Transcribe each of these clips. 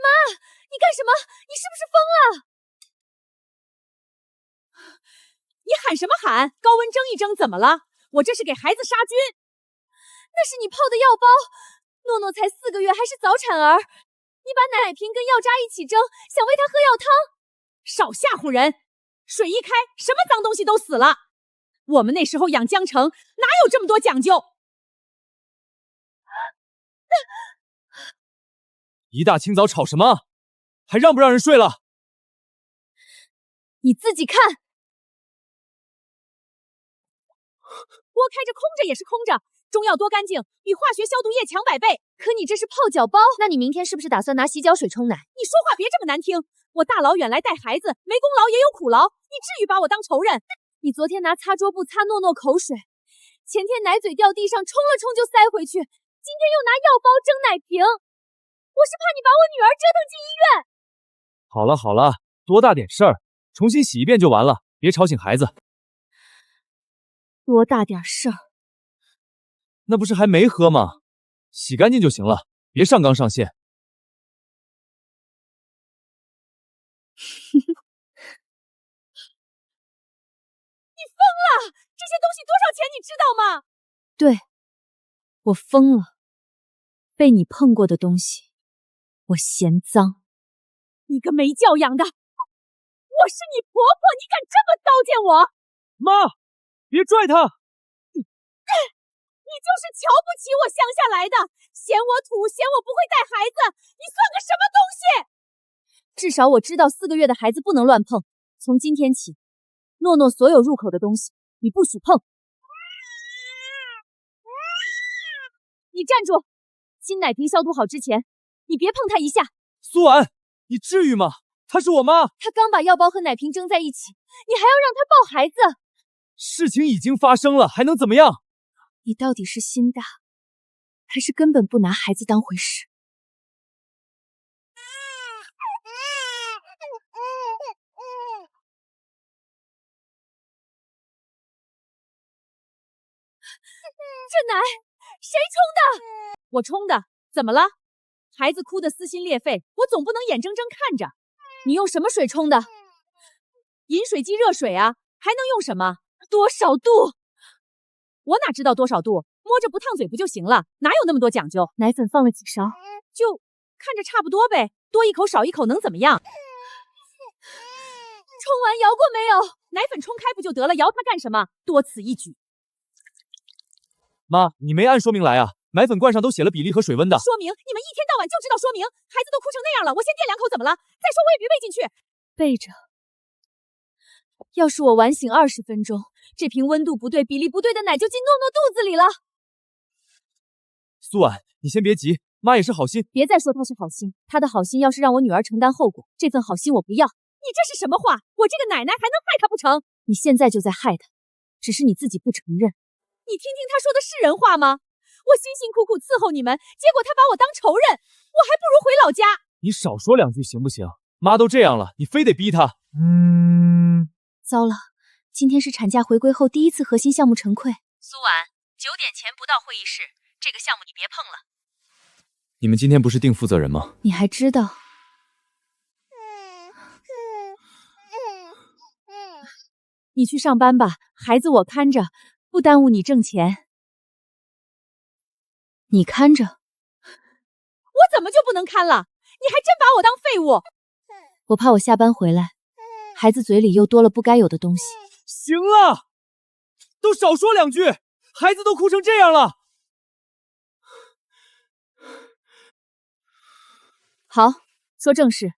妈，你干什么？你是不是疯了？你喊什么喊？高温蒸一蒸怎么了？我这是给孩子杀菌。那是你泡的药包。诺诺才4个月，还是早产儿，你把奶瓶跟药渣一起蒸，想喂他喝药汤。少吓唬人！水一开，什么脏东西都死了。我们那时候养江城，哪有这么多讲究？一大清早吵什么？还让不让人睡了？你自己看。锅开着空着也是空着，中药多干净，比化学消毒液强100倍。可你这是泡脚包，那你明天是不是打算拿洗脚水冲奶？你说话别这么难听，我大老远来带孩子，没功劳也有苦劳，你至于把我当仇人？你昨天拿擦桌布擦诺诺口水，前天奶嘴掉地上冲了冲就塞回去，今天又拿药包蒸奶瓶，我是怕你把我女儿折腾进医院。好了好了，多大点事儿，重新洗一遍就完了，别吵醒孩子。多大点事儿？那不是还没喝吗？洗干净就行了，别上纲上线。你疯了！这些东西多少钱你知道吗？对，我疯了。被你碰过的东西，我嫌脏。你个没教养的！我是你婆婆，你敢这么糟践我？妈，别拽他！你就是瞧不起我乡下来的，嫌我土，嫌我不会带孩子，你算个什么东西？至少我知道4个月的孩子不能乱碰。从今天起，诺诺所有入口的东西你不许碰。你站住！新奶瓶消毒好之前，你别碰它一下。苏婉，你至于吗？她是我妈。她刚把药包和奶瓶蒸在一起，你还要让她抱孩子？事情已经发生了，还能怎么样？你到底是心大，还是根本不拿孩子当回事？这奶谁冲的？我冲的。怎么了？孩子哭得撕心裂肺，我总不能眼睁睁看着。你用什么水冲的？饮水机热水啊，还能用什么？多少度？我哪知道多少度，摸着不烫嘴不就行了，哪有那么多讲究？奶粉放了几勺？就看着差不多呗，多一口少一口能怎么样？冲完摇过没有？奶粉冲开不就得了，摇它干什么？多此一举。妈，你没按说明来啊？奶粉罐上都写了比例和水温的。说明？你们一天到晚就知道说明，孩子都哭成那样了，我先垫2口怎么了？再说我也别喂进去。备着。要是我晚醒20分钟，这瓶温度不对、比例不对的奶就进诺诺肚子里了。苏婉，你先别急，妈也是好心。别再说她是好心，她的好心要是让我女儿承担后果，这份好心我不要。你这是什么话？我这个奶奶还能害她不成？你现在就在害她，只是你自己不承认。你听听她说的是人话吗？我辛辛苦苦伺候你们，结果她把我当仇人，我还不如回老家。你少说2句行不行？妈都这样了，你非得逼她。糟了，今天是产假回归后第1次核心项目晨会。苏婉，9点前不到会议室，这个项目你别碰了。你们今天不是定负责人吗？你还知道？你去上班吧，孩子我看着，不耽误你挣钱。你看着？我怎么就不能看了？你还真把我当废物！我怕我下班回来，孩子嘴里又多了不该有的东西。行了，都少说2句，孩子都哭成这样了。好，说正事。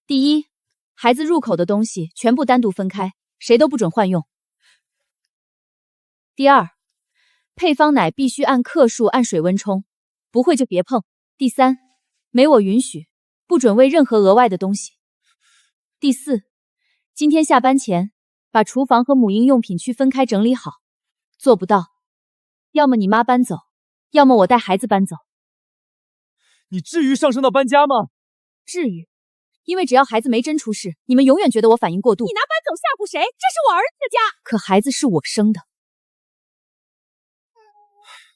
第一，孩子入口的东西全部单独分开，谁都不准换用。第二，配方奶必须按克数按水温冲，不会就别碰。第三，没我允许，不准喂任何额外的东西。第四，今天下班前把厨房和母婴用品区分开整理好，做不到，要么你妈搬走，要么我带孩子搬走。你至于上升到搬家吗？至于，因为只要孩子没真出事，你们永远觉得我反应过度。你拿搬走吓唬谁？这是我儿子的家。可孩子是我生的。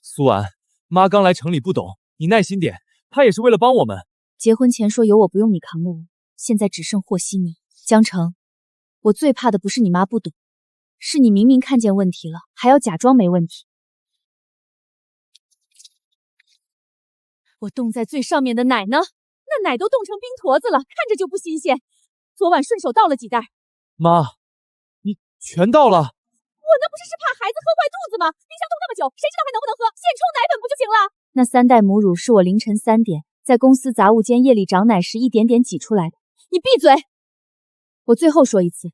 苏婉，妈刚来城里不懂，你耐心点，他也是为了帮我们。结婚前说有我不用你扛的人，现在只剩和稀泥。江城，我最怕的不是你妈不懂，是你明明看见问题了，还要假装没问题。我冻在最上面的奶呢？那奶都冻成冰坨子了，看着就不新鲜。昨晚顺手倒了几袋。妈，你全倒了？我那不是怕孩子喝坏肚子吗？冰箱冻那么久，谁知道还能不能喝？现冲奶粉不就行了？那3袋母乳是我凌晨3点在公司杂物间夜里长奶时一点点挤出来的。你闭嘴！我最后说一次，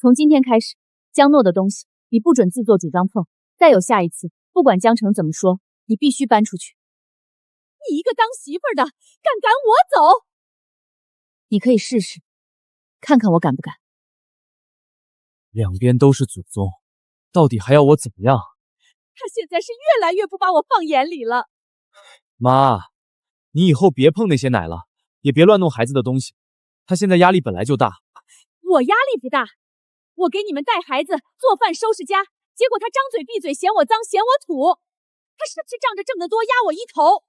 从今天开始，江诺的东西你不准自作主张碰。再有下一次，不管江城怎么说，你必须搬出去。你一个当媳妇的，敢赶我走？你可以试试，看看我敢不敢。两边都是祖宗，到底还要我怎么样？他现在是越来越不把我放眼里了。妈，你以后别碰那些奶了，也别乱弄孩子的东西。他现在压力本来就大。我压力不大，我给你们带孩子、做饭、收拾家，结果他张嘴闭嘴嫌我脏、嫌我土。他是不是仗着挣得多压我一头？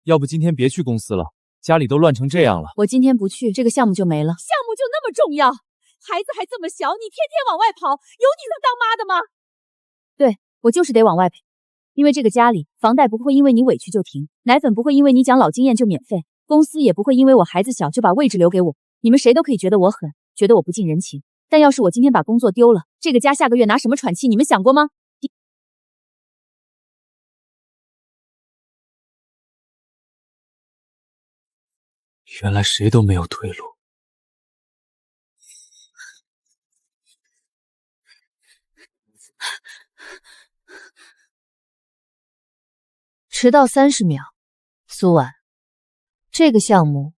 要不今天别去公司了，家里都乱成这样了。我今天不去，这个项目就没了。项目就那么重要？孩子还这么小，你天天往外跑，有你能当妈的吗？对，我就是得往外跑，因为这个家里房贷不会因为你委屈就停，奶粉不会因为你讲老经验就免费，公司也不会因为我孩子小就把位置留给我。你们谁都可以觉得我狠，觉得我不近人情，但要是我今天把工作丢了，这个家下个月拿什么喘气？你们想过吗？原来谁都没有退路。迟到30秒，苏婉，这个项目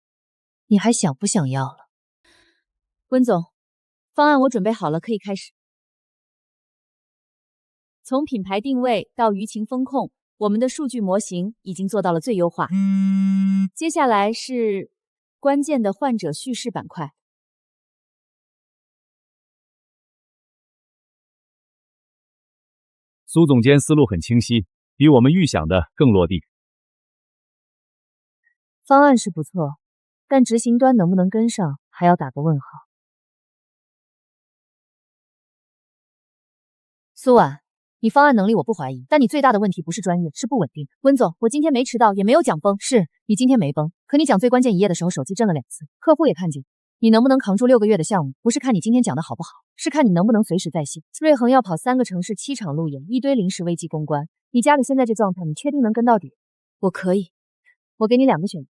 你还想不想要了？温总，方案我准备好了，可以开始。从品牌定位到舆情风控，我们的数据模型已经做到了最优化。接下来是关键的患者叙事板块。苏总监思路很清晰，比我们预想的更落地。方案是不错，但执行端能不能跟上，还要打个问号。苏婉，你方案能力我不怀疑，但你最大的问题不是专业，是不稳定。温总，我今天没迟到，也没有讲崩。是你今天没崩，可你讲最关键一页的时候，手机震了2次，客户也看见。你能不能扛住6个月的项目，不是看你今天讲的好不好，是看你能不能随时在线。瑞恒要跑3个城市，7场路演，一堆临时危机公关。你家里现在这状态，你确定能跟到底？我可以，我给你2个选择：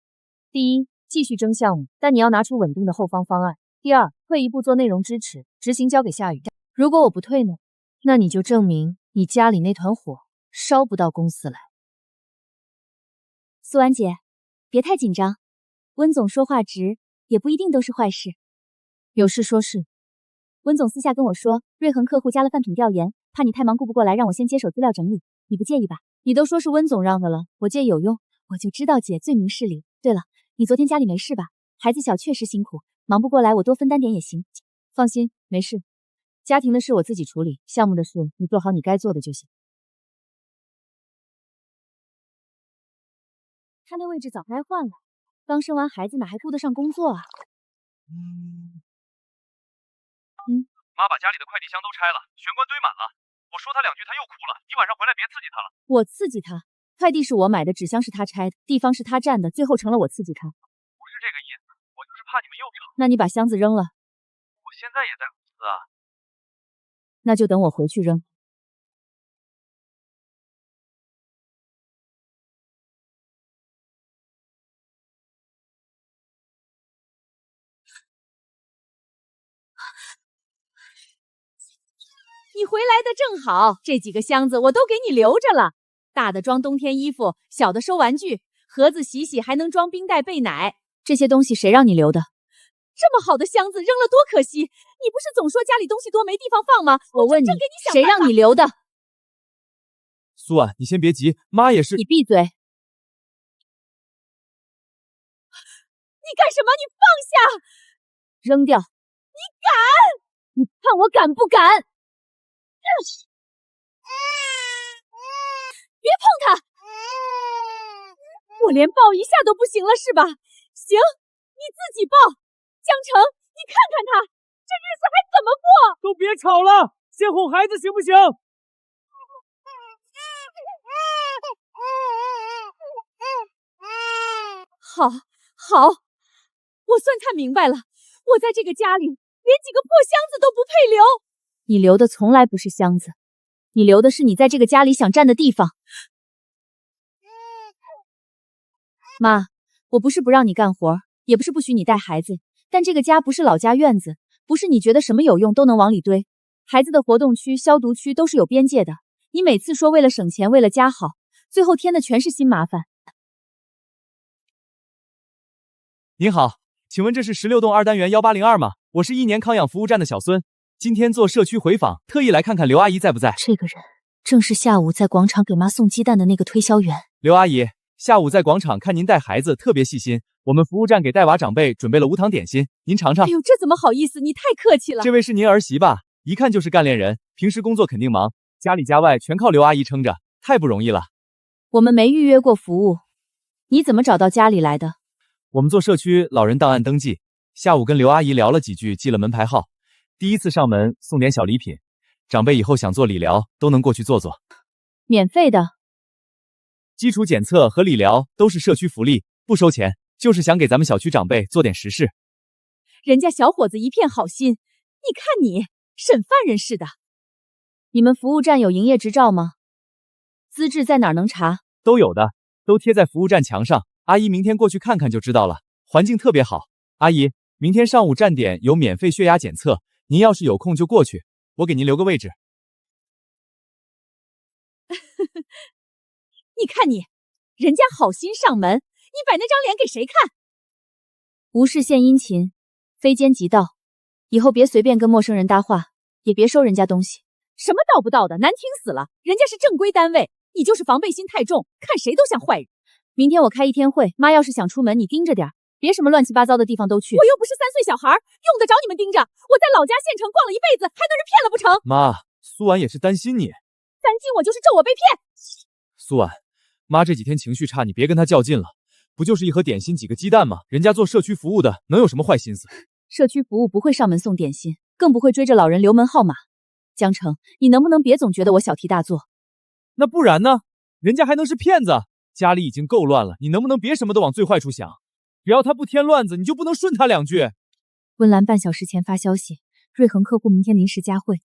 第一，继续争项目，但你要拿出稳定的后方方案；第二，退一步做内容支持，执行交给夏雨。如果我不退呢？那你就证明你家里那团火烧不到公司来。苏婉姐，别太紧张，温总说话直，也不一定都是坏事。有事说事。温总私下跟我说，瑞恒客户加了范品调研，怕你太忙顾不过来，让我先接手资料整理，你不介意吧？你都说是温总让的了，我借有用，我就知道姐最明事理。对了，你昨天家里没事吧？孩子小确实辛苦，忙不过来我多分担点也行。放心，没事。家庭的事我自己处理，项目的事你做好你该做的就行。他那位置早该换了，刚生完孩子哪还顾得上工作啊？妈把家里的快递箱都拆了，玄关堆满了。我说他2句，他又哭了。你晚上回来别刺激他了。我刺激他？快递是我买的，纸箱是他拆的，地方是他占的，最后成了我刺激他。不是这个意思，我就是怕你们又吵。那你把箱子扔了？我现在也在公司啊。那就等我回去扔。你回来的正好，这几个箱子我都给你留着了，大的装冬天衣服，小的收玩具，盒子洗洗还能装冰袋备奶。这些东西谁让你留的？这么好的箱子扔了多可惜！你不是总说家里东西多没地方放吗？我问你，谁让让你留的？苏婉，你先别急，妈也是。你闭嘴！你干什么？你放下！扔掉！你敢？你看我敢不敢？别碰他！我连抱一下都不行了是吧？行，你自己抱。江城，你看看他，这日子还怎么过？都别吵了，先哄孩子行不行？好，好，我算看明白了，我在这个家里连几个破箱子都不配留。你留的从来不是箱子，你留的是你在这个家里想占的地方。妈，我不是不让你干活，也不是不许你带孩子，但这个家不是老家院子，不是你觉得什么有用都能往里堆。孩子的活动区、消毒区都是有边界的，你每次说为了省钱，为了家好，最后添的全是新麻烦。您好，请问这是16栋2单元1802吗？我是1年康养服务站的小孙，今天做社区回访，特意来看看刘阿姨在不在。这个人正是下午在广场给妈送鸡蛋的那个推销员。刘阿姨，下午在广场看您带孩子特别细心，我们服务站给带娃长辈准备了无糖点心，您尝尝。哎呦，这怎么好意思？你太客气了。这位是您儿媳吧？一看就是干练人，平时工作肯定忙，家里家外全靠刘阿姨撑着，太不容易了。我们没预约过服务，你怎么找到家里来的？我们做社区老人档案登记，下午跟刘阿姨聊了几句，记了门牌号。第一次上门送点小礼品，长辈以后想做理疗都能过去做做。免费的。基础检测和理疗都是社区福利，不收钱，就是想给咱们小区长辈做点实事。人家小伙子一片好心，你看你审犯人似的。你们服务站有营业执照吗？资质在哪儿能查？都有的，都贴在服务站墙上。阿姨明天过去看看就知道了，环境特别好。阿姨，明天上午站点有免费血压检测，您要是有空就过去，我给您留个位置。你看你，人家好心上门，你摆那张脸给谁看？无事献殷勤，非奸即盗，以后别随便跟陌生人搭话，也别收人家东西。什么道不道的，难听死了！人家是正规单位，你就是防备心太重，看谁都像坏人。明天我开1天会，妈要是想出门，你盯着点，别什么乱七八糟的地方都去。我又不是3岁小孩，用得着你们盯着？我在老家县城逛了一辈子，还能是骗了不成？妈，苏婉也是担心你。担心我就是咒我被骗。苏婉，妈这几天情绪差，你别跟她较劲了。不就是一盒点心几个鸡蛋吗？人家做社区服务的能有什么坏心思？社区服务不会上门送点心，更不会追着老人留门号码。江城，你能不能别总觉得我小题大做？那不然呢？人家还能是骗子？家里已经够乱了，你能不能别什么都往最坏处想？只要他不添乱子，你就不能顺他2句？温岚半小时前发消息，瑞恒客户明天临时加会，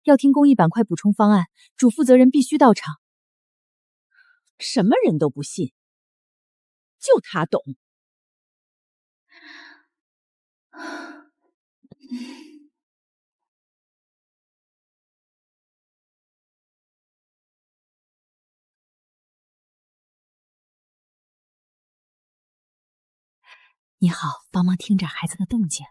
要听公益板块补充方案，主负责人必须到场。什么人都不信，就他懂。你好，帮忙听着孩子的动静。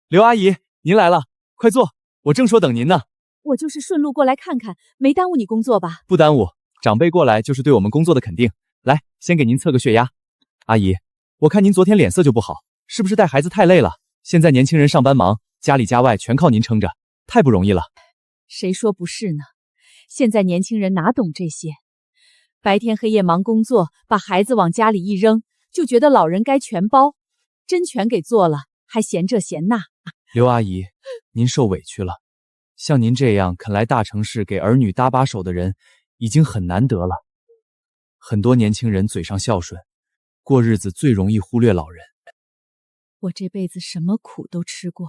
刘阿姨，您来了，快坐，我正说等您呢。我就是顺路过来看看，没耽误你工作吧？不耽误，长辈过来就是对我们工作的肯定。来，先给您测个血压。阿姨，我看您昨天脸色就不好，是不是带孩子太累了？现在年轻人上班忙，家里家外全靠您撑着，太不容易了。谁说不是呢？现在年轻人哪懂这些？白天黑夜忙工作，把孩子往家里一扔，就觉得老人该全包，真全给做了，还嫌这嫌那。刘阿姨，您受委屈了。像您这样肯来大城市给儿女搭把手的人，已经很难得了。很多年轻人嘴上孝顺，过日子最容易忽略老人。我这辈子什么苦都吃过，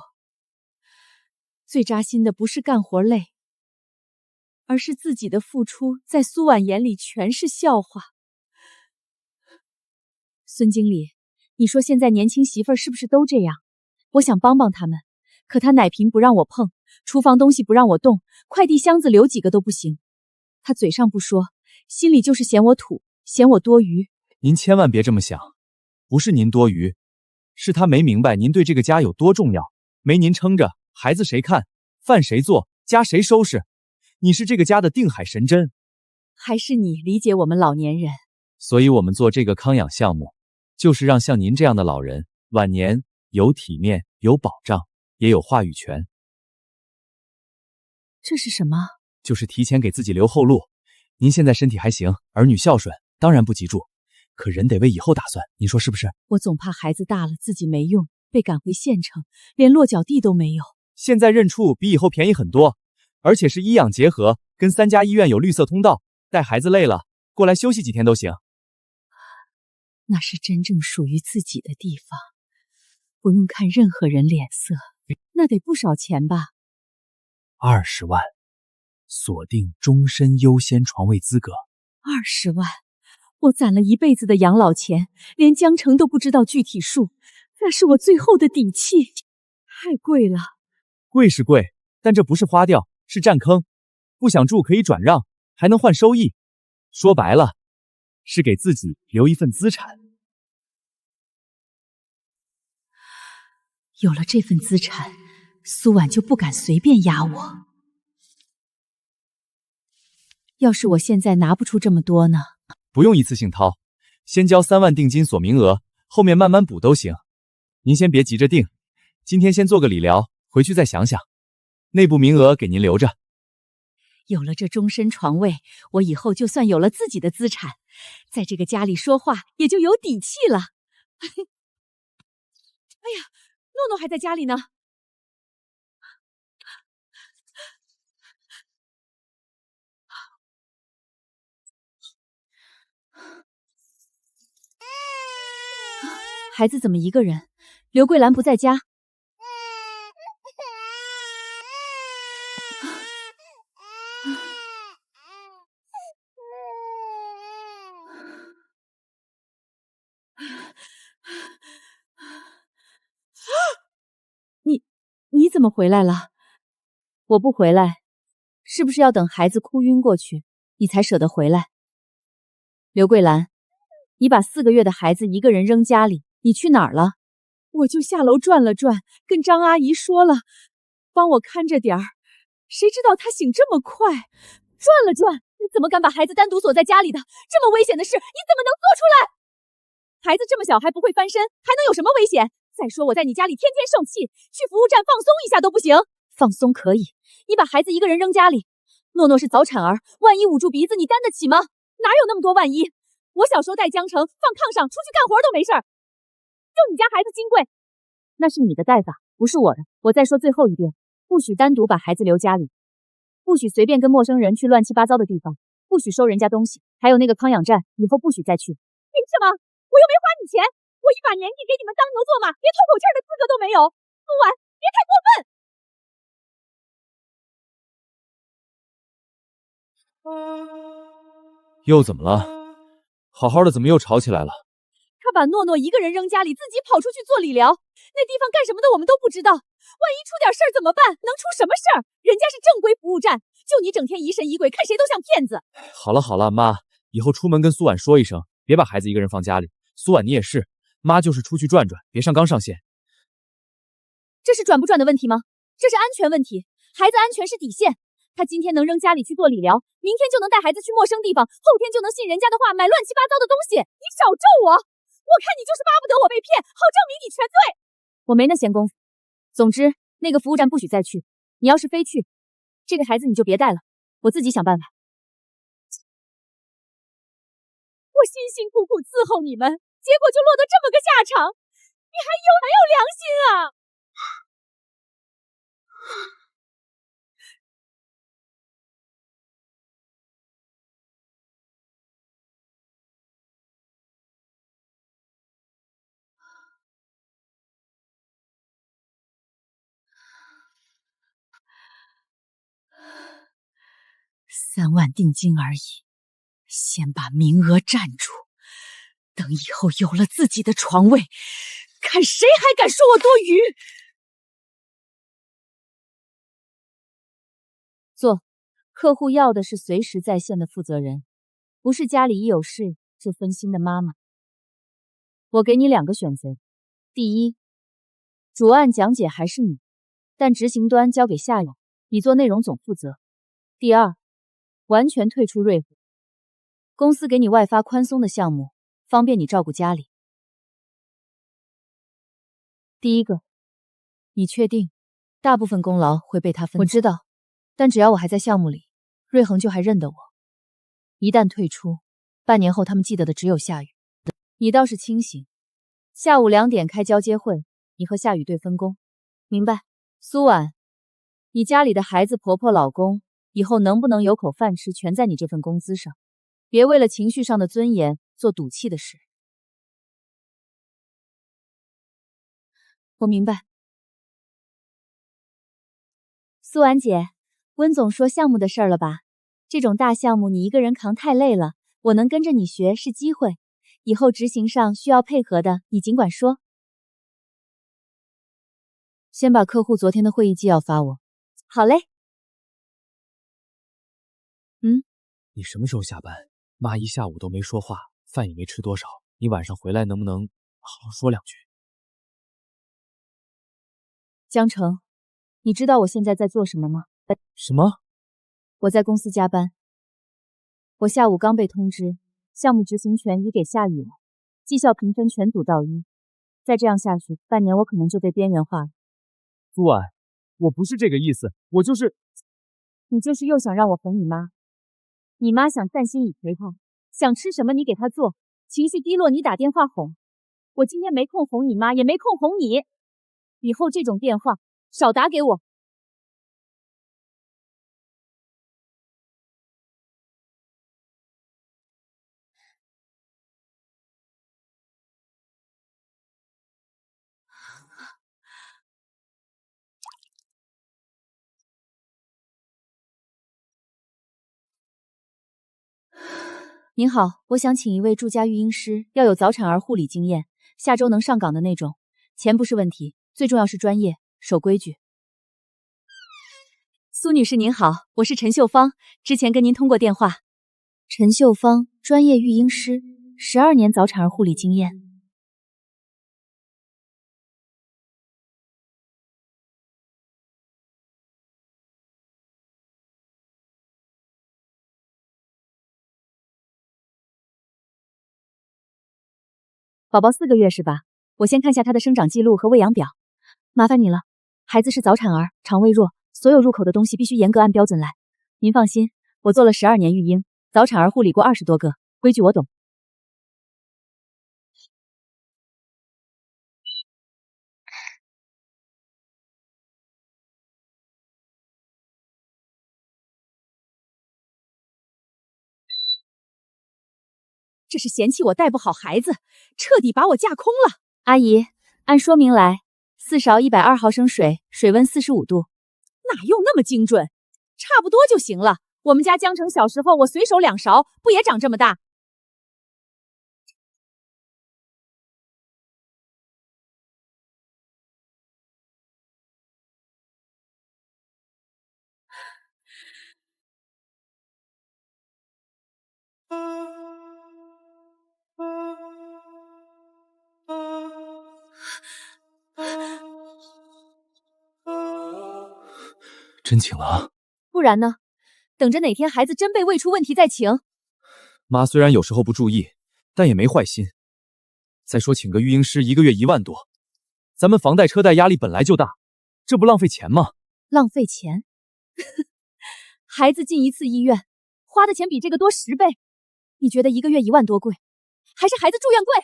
最扎心的不是干活累，而是自己的付出在苏婉眼里全是笑话。孙经理，你说现在年轻媳妇儿是不是都这样？我想帮帮他们，可他奶瓶不让我碰，厨房东西不让我动，快递箱子留几个都不行。他嘴上不说，心里就是嫌我土，嫌我多余。您千万别这么想，不是您多余，是他没明白您对这个家有多重要。没您撑着，孩子谁看，饭谁做，家谁收拾？你是这个家的定海神针。还是你理解我们老年人。所以我们做这个康养项目，就是让像您这样的老人晚年有体面、有保障，也有话语权。这是什么？就是提前给自己留后路。您现在身体还行，儿女孝顺，当然不急住。可人得为以后打算，您说是不是？我总怕孩子大了自己没用，被赶回县城，连落脚地都没有。现在认处比以后便宜很多，而且是医养结合，跟3家医院有绿色通道，带孩子累了，过来休息几天都行。那是真正属于自己的地方，不用看任何人脸色。那得不少钱吧？20万，锁定终身优先床位资格。20万，我攒了一辈子的养老钱，连江城都不知道具体数，那是我最后的底气。太贵了。贵是贵，但这不是花掉，是占坑。不想住可以转让，还能换收益。说白了，是给自己留一份资产。有了这份资产，苏婉就不敢随便压我。要是我现在拿不出这么多呢？不用一次性掏，先交3万定金锁名额，后面慢慢补都行。您先别急着定，今天先做个理疗，回去再想想。内部名额给您留着。有了这终身床位，我以后就算有了自己的资产，在这个家里说话也就有底气了。哎呀，诺诺还在家里呢。孩子怎么一个人？刘桂兰不在家。你怎么回来了？我不回来，是不是要等孩子哭晕过去，你才舍得回来？刘桂兰，你把4个月的孩子一个人扔家里，你去哪儿了？我就下楼转了转，跟张阿姨说了，帮我看着点儿。谁知道她醒这么快，转了转，你怎么敢把孩子单独锁在家里的？这么危险的事，你怎么能做出来？孩子这么小还不会翻身，还能有什么危险？再说我在你家里天天受气，去服务站放松一下都不行。放松可以，你把孩子一个人扔家里，诺诺是早产儿，万一捂住鼻子，你担得起吗？哪有那么多万一？我小时候带江城放炕上出去干活都没事儿，就你家孩子金贵，那是你的带法，不是我的。我再说最后一遍，不许单独把孩子留家里，不许随便跟陌生人去乱七八糟的地方，不许收人家东西，还有那个康养站，以后不许再去。凭什么？我又没花你钱，我一把年纪给你们当牛做马，连透口气的资格都没有。苏婉，别太过分！又怎么了？好好的怎么又吵起来了？他把诺诺一个人扔家里，自己跑出去做理疗，那地方干什么的我们都不知道。万一出点事儿怎么办？能出什么事儿？人家是正规服务站，就你整天疑神疑鬼，看谁都像骗子。好了好了，妈，以后出门跟苏婉说一声，别把孩子一个人放家里。苏婉你也是，妈就是出去转转，别上纲上线。这是转不转的问题吗？这是安全问题，孩子安全是底线。他今天能扔家里去做理疗，明天就能带孩子去陌生地方，后天就能信人家的话买乱七八糟的东西。你少咒我！我看你就是巴不得我被骗，好证明你全罪。我没那闲工夫。总之，那个服务站不许再去。你要是非去，这个孩子你就别带了，我自己想办法。我辛辛苦苦伺候你们，结果就落得这么个下场，你还有良心啊？3万定金而已，先把名额占住，等以后有了自己的床位，看谁还敢说我多余。坐，客户要的是随时在线的负责人，不是家里一有事就分心的妈妈。我给你2个选择：第一，主案讲解还是你，但执行端交给下游，你做内容总负责；第二，完全退出瑞虎，公司给你外发宽松的项目，方便你照顾家里。第一个，你确定？大部分功劳会被他分走。我知道，但只要我还在项目里，瑞恒就还认得我。一旦退出，半年后他们记得的只有夏雨。你倒是清醒，下午2点开交接会，你和夏雨对分工，明白？苏婉，你家里的孩子、婆婆、老公，以后能不能有口饭吃，全在你这份工资上，别为了情绪上的尊严做赌气的事。我明白。苏婉姐，温总说项目的事儿了吧？这种大项目你一个人扛太累了，我能跟着你学是机会，以后执行上需要配合的，你尽管说。先把客户昨天的会议纪要发我。好嘞。你什么时候下班？妈一下午都没说话，饭也没吃多少，你晚上回来能不能好好说两句？江城，你知道我现在在做什么吗？什么？我在公司加班。我下午刚被通知，项目执行权移给夏雨了，绩效评分全组倒1，再这样下去，半年我可能就被边缘化了。苏婉，我不是这个意思，我就是……你就是又想让我哄你妈？你妈想散心你陪她，想吃什么你给她做，情绪低落你打电话哄。我今天没空哄你妈，也没空哄你，以后这种电话少打给我。您好，我想请一位住家育婴师，要有早产儿护理经验，下周能上岗的那种。钱不是问题，最重要是专业，守规矩。苏女士您好，我是陈秀芳，之前跟您通过电话。陈秀芳，专业育婴师，12年早产儿护理经验。宝宝4个月是吧？我先看下他的生长记录和喂养表，麻烦你了。孩子是早产儿，肠胃弱，所有入口的东西必须严格按标准来。您放心，我做了12年育婴，早产儿护理过20多个，规矩我懂。这是嫌弃我带不好孩子，彻底把我架空了。阿姨，按说明来，4勺120毫升水，水温45度。哪用那么精准？差不多就行了。我们家江城小时候，我随手2勺，不也长这么大？真请了啊？不然呢？等着哪天孩子真被喂出问题再请。妈虽然有时候不注意，但也没坏心。再说请个育婴师，1个月1万多，咱们房贷车贷压力本来就大，这不浪费钱吗？浪费钱？孩子进1次医院，花的钱比这个多10倍。你觉得1个月1万多贵，还是孩子住院贵？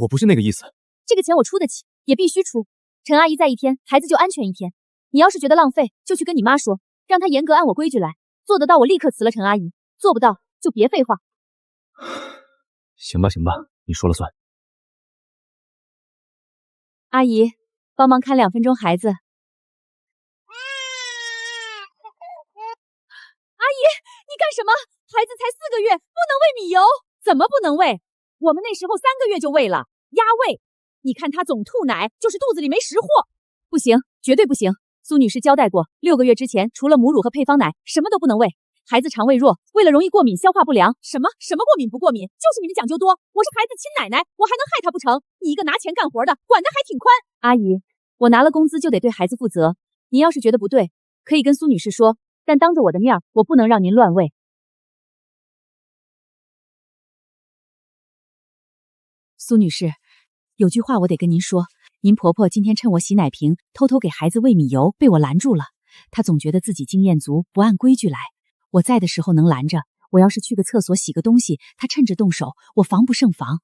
我不是那个意思。这个钱我出得起，也必须出。陈阿姨在1天，孩子就安全1天。你要是觉得浪费，就去跟你妈说，让她严格按我规矩来。做得到我立刻辞了陈阿姨，做不到就别废话。行吧，行吧，你说了算。阿姨，帮忙看2分钟孩子。阿姨，你干什么？孩子才4个月，不能喂米油。怎么不能喂？我们那时候3个月就喂了，压喂。你看他总吐奶，就是肚子里没识货。不行，绝对不行。苏女士交代过，6个月之前除了母乳和配方奶，什么都不能喂。孩子肠胃弱，为了容易过敏、消化不良，什么过敏不过敏，就是你们讲究多。我是孩子亲奶奶，我还能害他不成？你一个拿钱干活的，管得还挺宽。阿姨，我拿了工资就得对孩子负责。您要是觉得不对，可以跟苏女士说，但当着我的面，我不能让您乱喂。苏女士，有句话我得跟您说，您婆婆今天趁我洗奶瓶，偷偷给孩子喂米油，被我拦住了。他总觉得自己经验足，不按规矩来。我在的时候能拦着，我要是去个厕所洗个东西，他趁着动手，我防不胜防。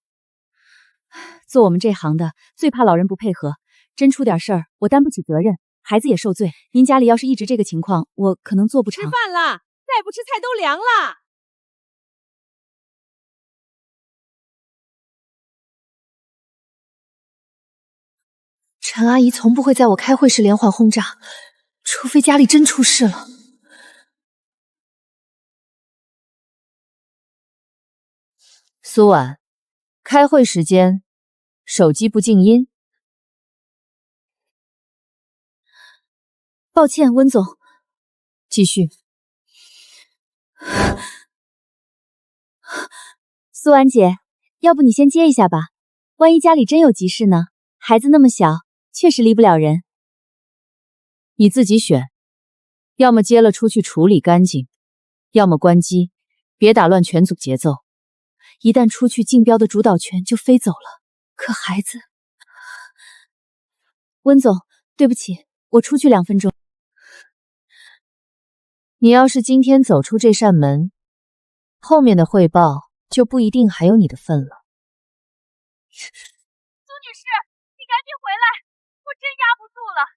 做我们这行的最怕老人不配合，真出点事儿，我担不起责任，孩子也受罪。您家里要是一直这个情况，我可能做不长。吃饭啦，再不吃菜都凉了。陈阿姨从不会在我开会时连环轰炸，除非家里真出事了。苏婉，开会时间，手机不静音。抱歉，温总。继续。苏婉姐，要不你先接一下吧，万一家里真有急事呢？孩子那么小，确实离不了人。你自己选，要么接了出去处理干净，要么关机，别打乱全组节奏。一旦出去，竞标的主导权就飞走了。可孩子……温总，对不起，我出去2分钟。你要是今天走出这扇门，后面的汇报就不一定还有你的份了。苏女士，你赶紧回来，我真压不住了。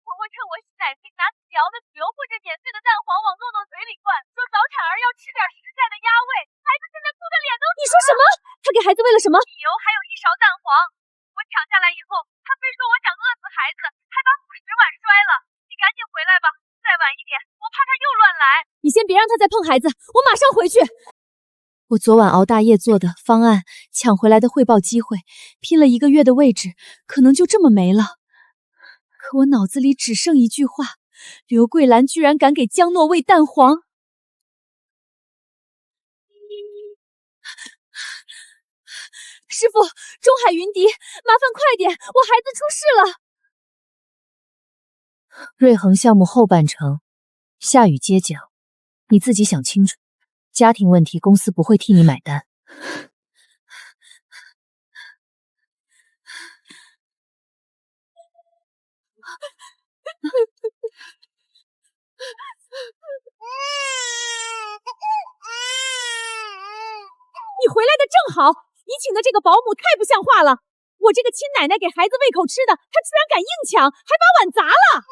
婆婆趁我洗奶瓶拿起嚼的油或者碾碎的蛋黄往诺诺嘴里灌，说早产儿要吃点实在的鸭味。孩子现在哭的脸都……你说什么？他给孩子喂了什么？米油还有1勺蛋黄。我抢下来以后，他非说我想饿死孩子，还把辅食碗摔了。你赶紧回来吧，再晚一点，我怕他又乱来。你先别让他再碰孩子，我马上回去。我昨晚熬大夜做的方案，抢回来的汇报机会，拼了1个月的位置，可能就这么没了。可我脑子里只剩一句话：刘桂兰居然敢给江诺喂蛋黄。师傅，中海云迪，麻烦快点，我孩子出事了。瑞恒项目后半程，夏雨接讲，你自己想清楚。家庭问题，公司不会替你买单。你回来的正好，你请的这个保姆太不像话了。我这个亲奶奶给孩子喂口吃的，她居然敢硬抢，还把碗砸了。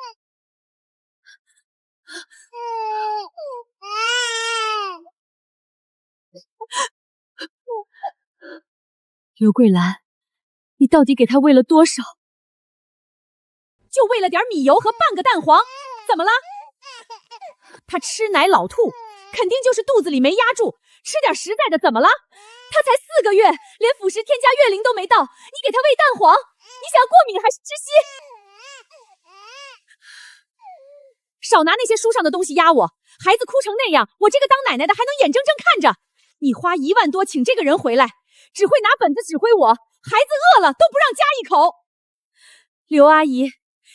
刘桂兰，你到底给他喂了多少？就喂了点米油和半个蛋黄，怎么了？他吃奶老吐，肯定就是肚子里没压住，吃点实在的怎么了？他才4个月，连辅食添加月龄都没到，你给他喂蛋黄，你想过敏还是窒息？少拿那些书上的东西压我，孩子哭成那样，我这个当奶奶的还能眼睁睁看着？你花1万多请这个人回来，只会拿本子指挥我，孩子饿了都不让夹一口。刘阿姨，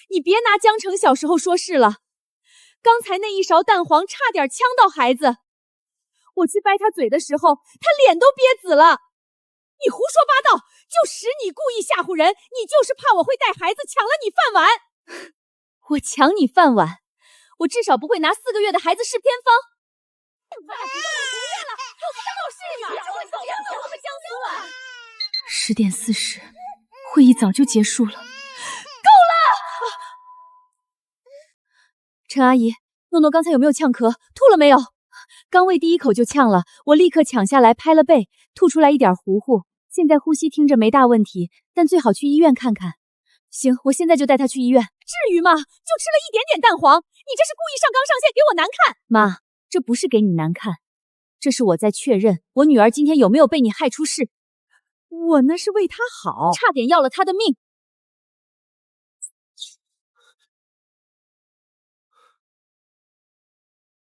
你别拿江城小时候说事了，刚才那1勺蛋黄差点呛到孩子，我去掰他嘴的时候，他脸都憋紫了。你胡说八道，就使你故意吓唬人，你就是怕我会带孩子抢了你饭碗。我抢你饭碗，我至少不会拿4个月的孩子试偏方。10点40，会议早就结束了。够了！陈阿姨，诺诺刚才有没有呛咳？吐了没有？刚喂第1口就呛了，我立刻抢下来拍了背，吐出来一点糊糊，现在呼吸听着没大问题，但最好去医院看看。行，我现在就带他去医院。至于吗？就吃了一点点蛋黄，你这是故意上纲上线给我难看。妈，这不是给你难看，这是我在确认我女儿今天有没有被你害出事。我那是为她好，差点要了她的命。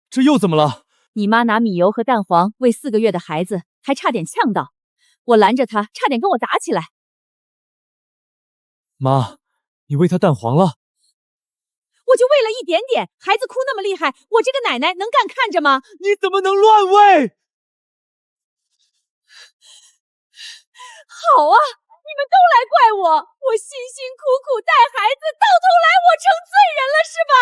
这又怎么了？你妈拿米油和蛋黄喂4个月的孩子，还差点呛到，我拦着她，差点跟我打起来。妈，你喂他蛋黄了？我就喂了一点点，孩子哭那么厉害，我这个奶奶能干看着吗？你怎么能乱喂？好啊，你们都来怪我，我辛辛苦苦带孩子，到头来我成罪人了是吧？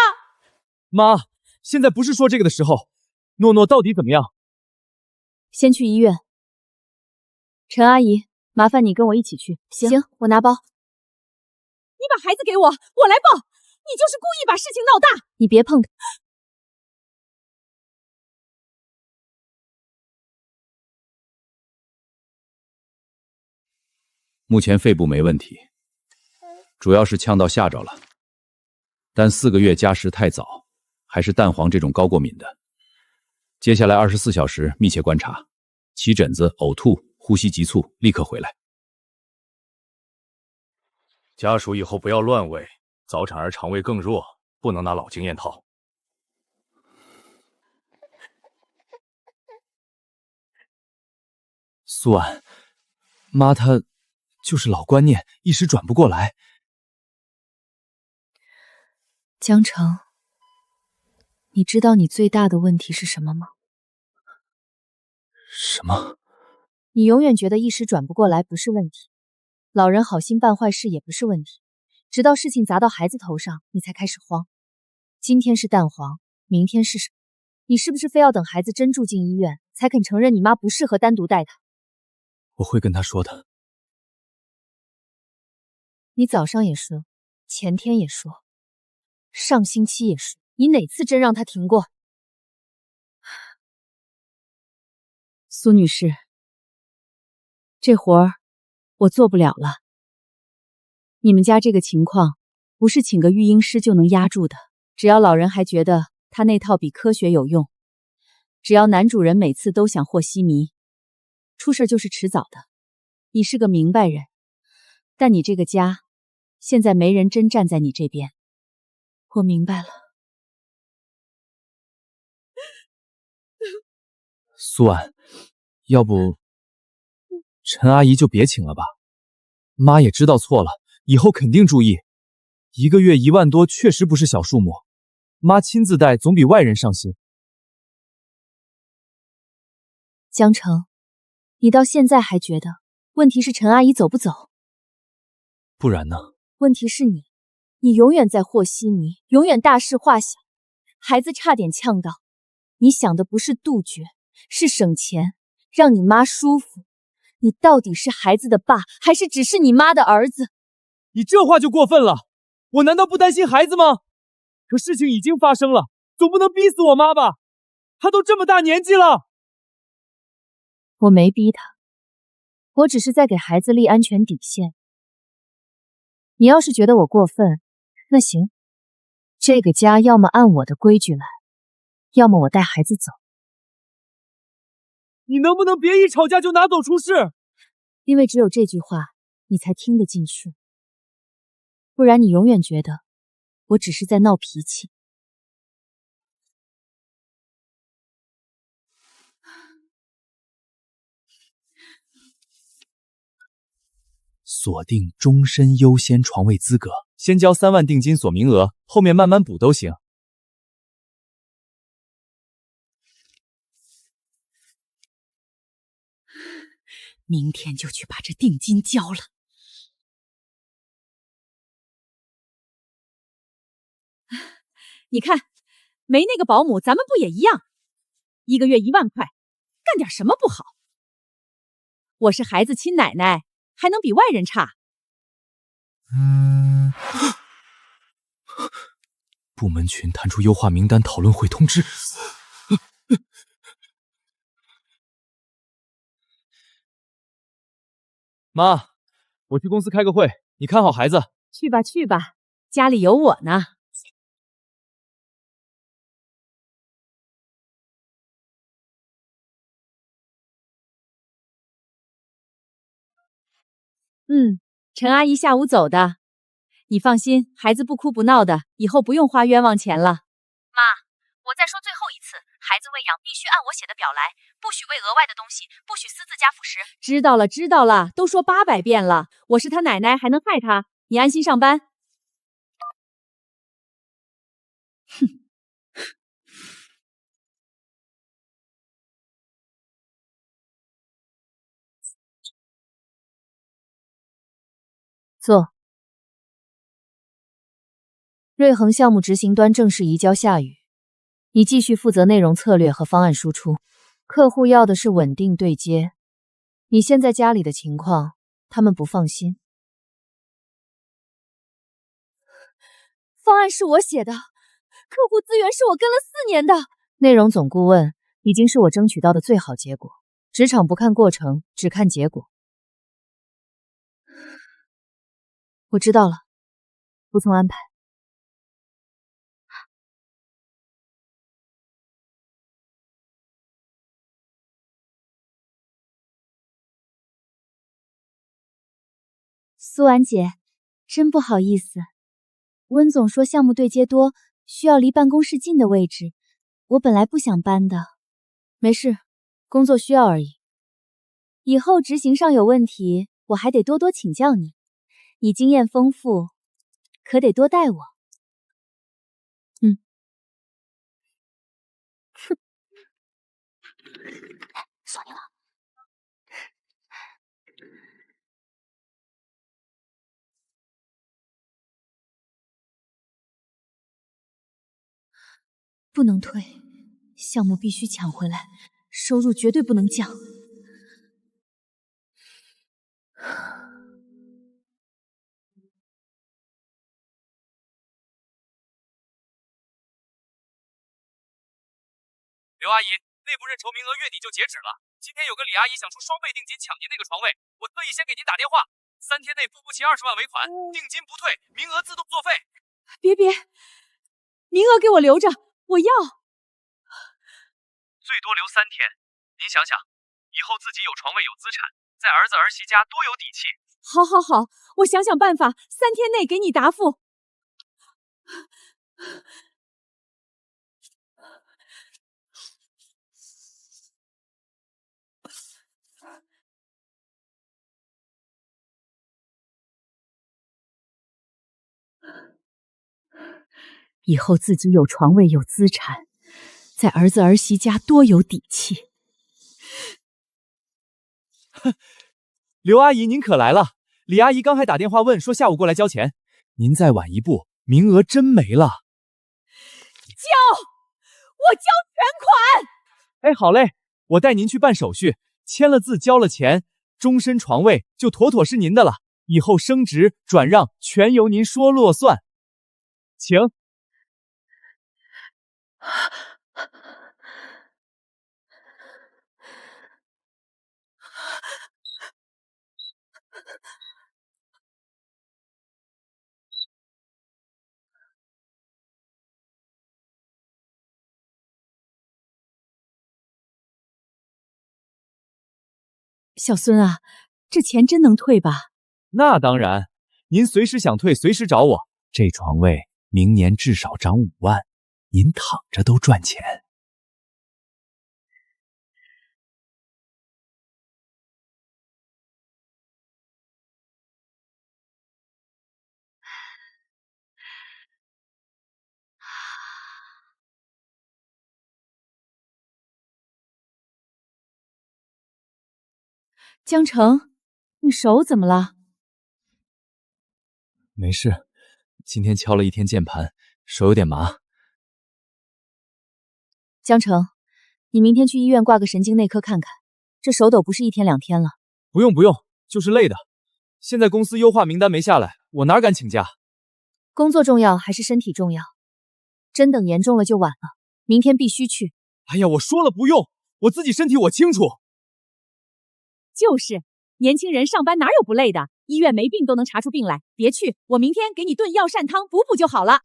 妈，现在不是说这个的时候。诺诺到底怎么样？先去医院。陈阿姨，麻烦你跟我一起去。行，我拿包。你把孩子给我，我来抱。你就是故意把事情闹大。你别碰他。目前肺部没问题，主要是呛到吓着了。但4个月加时太早，还是蛋黄这种高过敏的。接下来24小时密切观察，起疹子、呕吐、呼吸急促，立刻回来。家属以后不要乱喂，早产儿肠胃更弱，不能拿老经验套。苏婉，妈她就是老观念，一时转不过来。江城，你知道你最大的问题是什么吗？什么？你永远觉得一时转不过来不是问题，老人好心办坏事也不是问题，直到事情砸到孩子头上，你才开始慌。今天是蛋黄，明天是什么？你是不是非要等孩子真住进医院，才肯承认你妈不适合单独带他？我会跟她说的。你早上也说，前天也说，上星期也说，你哪次真让他停过？苏女士，这活儿我做不了了。你们家这个情况，不是请个育婴师就能压住的。只要老人还觉得他那套比科学有用，只要男主人每次都想和稀泥，出事就是迟早的。你是个明白人，但你这个家现在没人真站在你这边。我明白了。苏婉，要不陈阿姨就别请了吧。妈也知道错了，以后肯定注意。1个月1万多确实不是小数目，妈亲自带总比外人上心。江城，你到现在还觉得问题是陈阿姨走不走？不然呢？问题是你永远在和稀泥，永远大事化小。孩子差点呛到，你想的不是杜绝，是省钱，让你妈舒服。你到底是孩子的爸，还是只是你妈的儿子？你这话就过分了，我难道不担心孩子吗？可事情已经发生了，总不能逼死我妈吧？她都这么大年纪了。我没逼他，我只是在给孩子立安全底线。你要是觉得我过分，那行，这个家要么按我的规矩来，要么我带孩子走。你能不能别一吵架就拿走出事？因为只有这句话，你才听得进去。不然你永远觉得我只是在闹脾气。锁定终身优先床位资格，先交3万定金锁名额，后面慢慢补都行。明天就去把这定金交了。你看，没那个保姆，咱们不也一样？1个月1万块，干点什么不好？我是孩子亲奶奶，还能比外人差？部门群弹出优化名单讨论会通知。妈，我去公司开个会，你看好孩子。去吧去吧，家里有我呢。陈阿姨下午走的。你放心，孩子不哭不闹的，以后不用花冤枉钱了。妈，我再说最后一次，孩子喂养必须按我写的表来，不许喂额外的东西，不许私自加辅食。知道了知道了，都说800遍了，我是他奶奶还能害他？你安心上班。哼。坐。瑞恒项目执行端正式移交夏雨，你继续负责内容策略和方案输出。客户要的是稳定对接，你现在家里的情况，他们不放心。方案是我写的，客户资源是我跟了4年的。内容总顾问已经是我争取到的最好结果。职场不看过程，只看结果。我知道了，服从安排。苏婉姐，真不好意思，温总说项目对接多，需要离办公室近的位置，我本来不想搬的。没事，工作需要而已。以后执行上有问题，我还得多多请教你。你经验丰富，可得多带我。锁你了。不能退，项目必须抢回来，收入绝对不能降。刘阿姨，内部认筹名额月底就截止了。今天有个李阿姨想出双倍定金抢您那个床位，我特意先给您打电话，3天内付不齐20万尾款，定金不退，名额自动作废。别，名额给我留着，我要。最多留3天，您想想，以后自己有床位有资产，在儿子儿媳家多有底气。好，我想想办法，3天内给你答复。以后自己有床位有资产，在儿子儿媳家多有底气。刘阿姨，您可来了！李阿姨刚还打电话问，说下午过来交钱。您再晚一步，名额真没了。我交全款。哎，好嘞，我带您去办手续，签了字交了钱，终身床位就妥妥是您的了。以后升职转让全由您说了算。请。小孙啊，这钱真能退吧？那当然，您随时想退，随时找我。这床位明年至少涨5万，您躺着都赚钱。江城，你手怎么了？没事，今天敲了1天键盘，手有点麻。江城，你明天去医院挂个神经内科看看，这手抖不是1天2天了。不用，就是累的。现在公司优化名单没下来，我哪敢请假？工作重要还是身体重要？真等严重了就晚了。明天必须去。哎呀，我说了不用，我自己身体我清楚。就是，年轻人上班哪有不累的？医院没病都能查出病来，别去，我明天给你炖药膳汤补补就好了。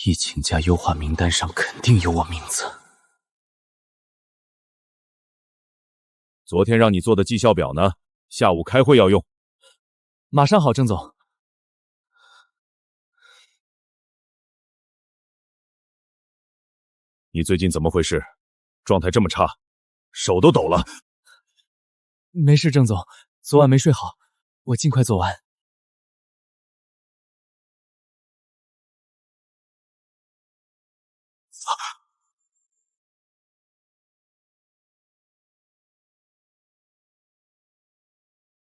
疫情假优化名单上肯定有我名字。昨天让你做的绩效表呢？下午开会要用。马上好，郑总。你最近怎么回事？状态这么差，手都抖了。没事，郑总，昨晚没睡好，我尽快做完。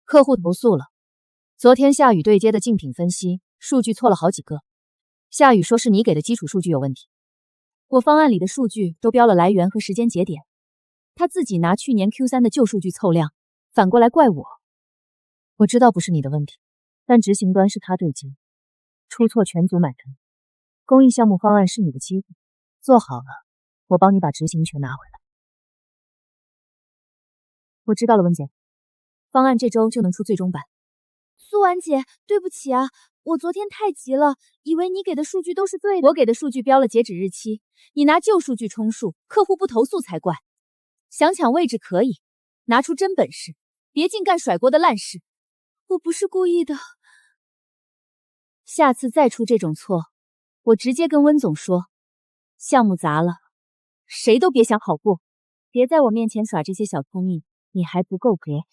客户投诉了，昨天夏雨对接的竞品分析数据错了好几个。夏雨说是你给的基础数据有问题，我方案里的数据都标了来源和时间节点，他自己拿去年 Q3 的旧数据凑量，反过来怪我。我知道不是你的问题，但执行端是他对接，出错全组买单。公益项目方案是你的机会，做好了，我帮你把执行权拿回来。我知道了，温姐，方案这周就能出最终版。苏婉姐，对不起啊，我昨天太急了，以为你给的数据都是对的。我给的数据标了截止日期，你拿旧数据充数，客户不投诉才怪。想抢位置可以，拿出真本事，别净干甩锅的烂事。我不是故意的，下次再出这种错，我直接跟温总说，项目砸了，谁都别想好过。别在我面前耍这些小聪明，你还不够格。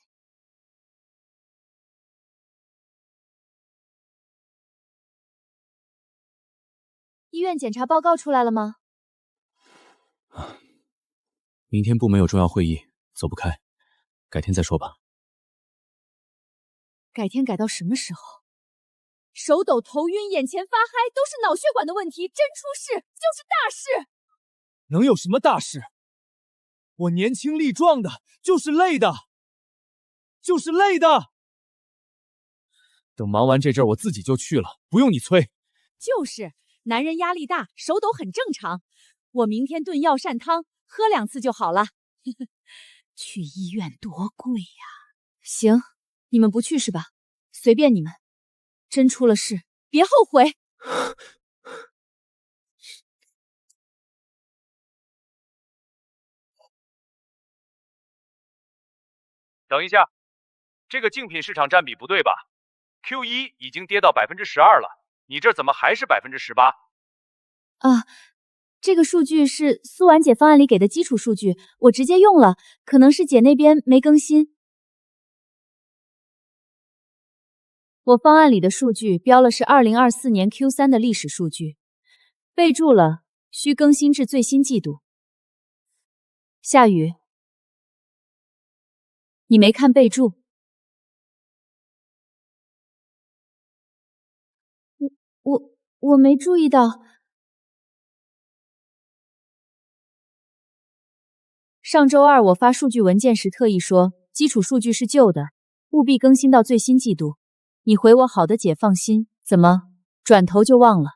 医院检查报告出来了吗？明天部门有重要会议，走不开，改天再说吧。改天改到什么时候？手抖、头晕、眼前发嗨，都是脑血管的问题，真出事就是大事。能有什么大事？我年轻力壮的，就是累的，就是累的。等忙完这阵儿，我自己就去了，不用你催。就是，男人压力大，手抖很正常。我明天炖药膳汤，喝2次就好了。去医院多贵呀！行，你们不去是吧？随便你们。真出了事，别后悔。等一下，这个竞品市场占比不对吧 ？Q1 已经跌到12%了，你这怎么还是18%？啊，这个数据是苏婉姐方案里给的基础数据，我直接用了，可能是姐那边没更新。我方案里的数据标了是2024年 Q3 的历史数据，备注了需更新至最新季度。夏雨，你没看备注？我没注意到。上周二我发数据文件时特意说，基础数据是旧的，务必更新到最新季度。你回我好的姐放心，怎么转头就忘了？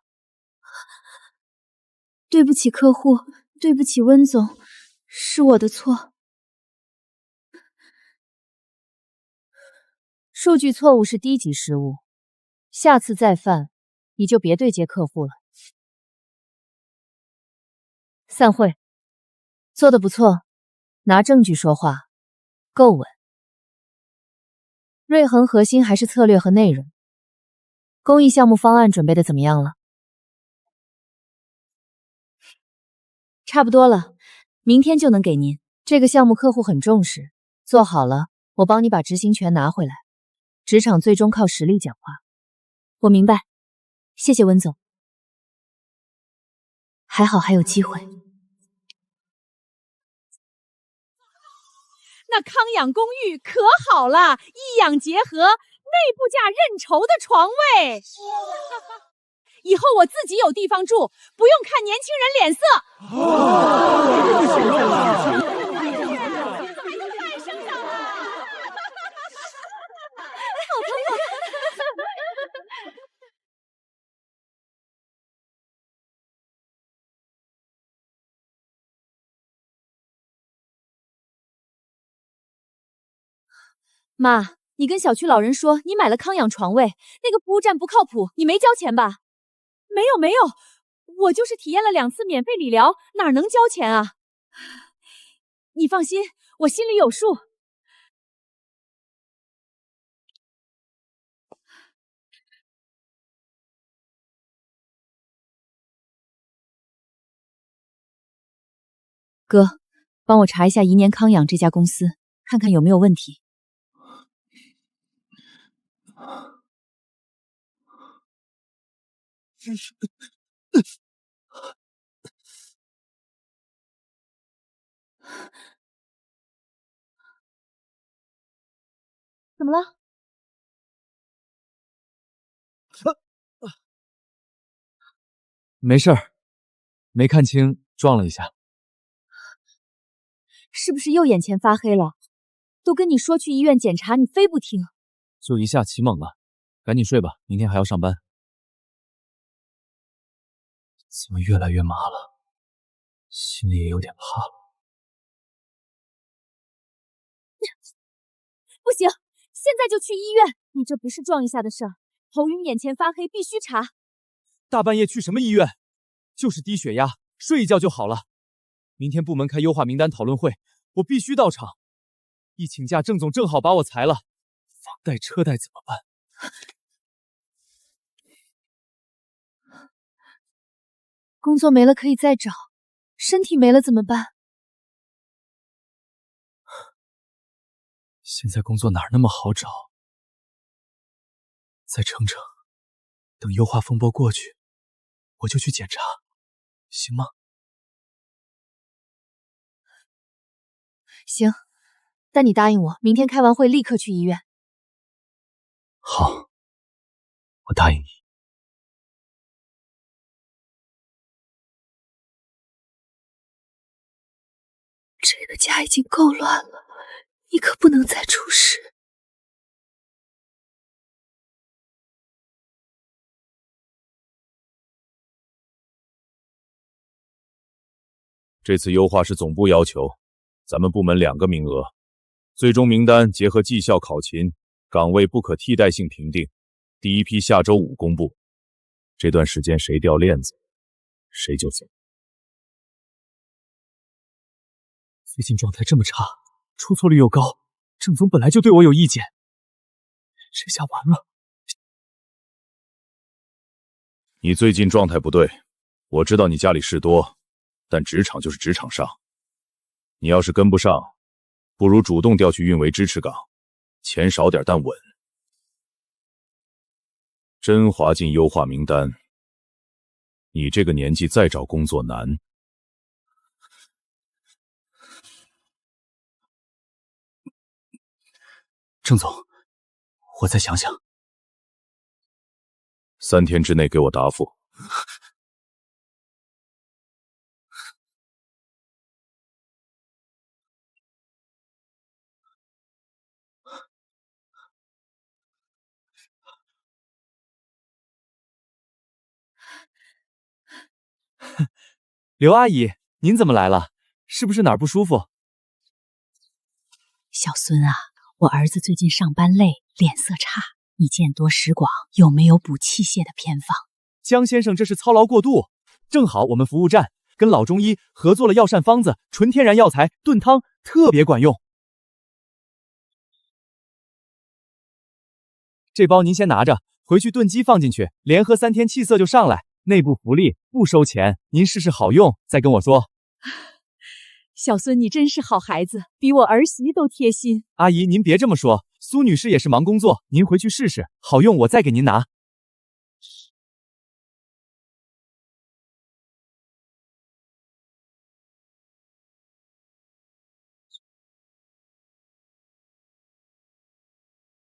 对不起客户，对不起温总，是我的错。数据错误是低级失误，下次再犯，你就别对接客户了。散会。做得不错，拿证据说话，够稳。瑞恒核心还是策略和内容。公益项目方案准备的怎么样了？差不多了，明天就能给您。这个项目客户很重视，做好了，我帮你把执行权拿回来。职场最终靠实力讲话。我明白，谢谢温总。还好还有机会。那康养公寓可好了，医养结合，内部价认筹的床位。以后我自己有地方住，不用看年轻人脸色。妈，你跟小区老人说你买了康养床位，那个服务站不靠谱，你没交钱吧？没有，我就是体验了2次免费理疗，哪能交钱啊？你放心，我心里有数。哥，帮我查一下宜年康养这家公司，看看有没有问题。怎么了？没事儿，没看清，撞了一下。是不是又眼前发黑了？都跟你说去医院检查，你非不听。就一下起猛了，赶紧睡吧，明天还要上班。怎么越来越麻了？心里也有点怕了。不行，现在就去医院！你这不是撞一下的事儿，头晕眼前发黑，必须查。大半夜去什么医院？就是低血压，睡一觉就好了。明天部门开优化名单讨论会，我必须到场。一请假，郑总正好把我裁了，房贷车贷怎么办？工作没了可以再找，身体没了怎么办？现在工作哪那么好找？再撑撑，等优化风波过去，我就去检查，行吗？行，但你答应我，明天开完会立刻去医院。好，我答应你。这个家已经够乱了，你可不能再出事。这次优化是总部要求，咱们部门2个名额，最终名单结合绩效考勤，岗位不可替代性评定，第一批下周5公布。这段时间谁掉链子，谁就走。最近状态这么差，出错率又高，郑总本来就对我有意见，这下完了。你最近状态不对，我知道你家里事多，但职场就是职场上，你要是跟不上，不如主动调去运维支持岗，钱少点但稳。真滑进优化名单，你这个年纪再找工作难。郑总，我再想想。3天之内给我答复。刘阿姨，您怎么来了？是不是哪儿不舒服？小孙啊，我儿子最近上班累，脸色差，你见多识广，有没有补气血的偏方？江先生这是操劳过度，正好我们服务站跟老中医合作了药膳方子，纯天然药材炖汤，特别管用。这包您先拿着，回去炖鸡放进去，连喝3天气色就上来。内部福利不收钱，您试试好用再跟我说。小孙，你真是好孩子，比我儿媳都贴心。阿姨，您别这么说，苏女士也是忙工作，您回去试试，好用我再给您拿。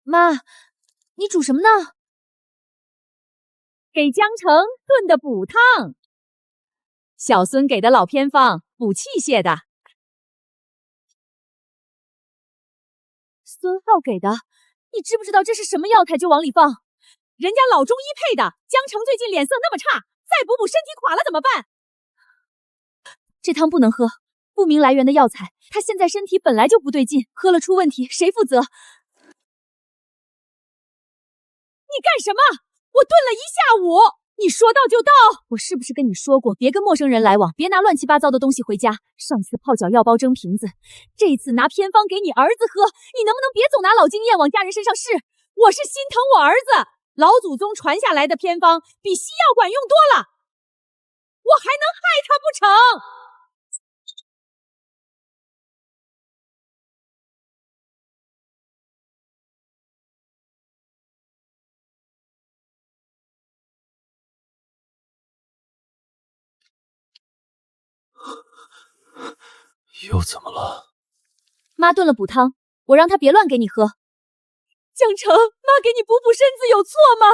妈，你煮什么呢？给江城炖的补汤，小孙给的老偏方，补气血的。孙浩给的，你知不知道这是什么药材就往里放？人家老中医配的，江城最近脸色那么差，再补补身体垮了怎么办？这汤不能喝，不明来源的药材，他现在身体本来就不对劲，喝了出问题，谁负责？你干什么？我炖了1下午，你说到就到。我是不是跟你说过，别跟陌生人来往，别拿乱七八糟的东西回家？上次泡脚药包蒸瓶子，这次拿偏方给你儿子喝，你能不能别总拿老经验往家人身上试？我是心疼我儿子，老祖宗传下来的偏方比西药管用多了，我还能害他不成？又怎么了？妈炖了补汤，我让她别乱给你喝。江城，妈给你补补身子有错吗？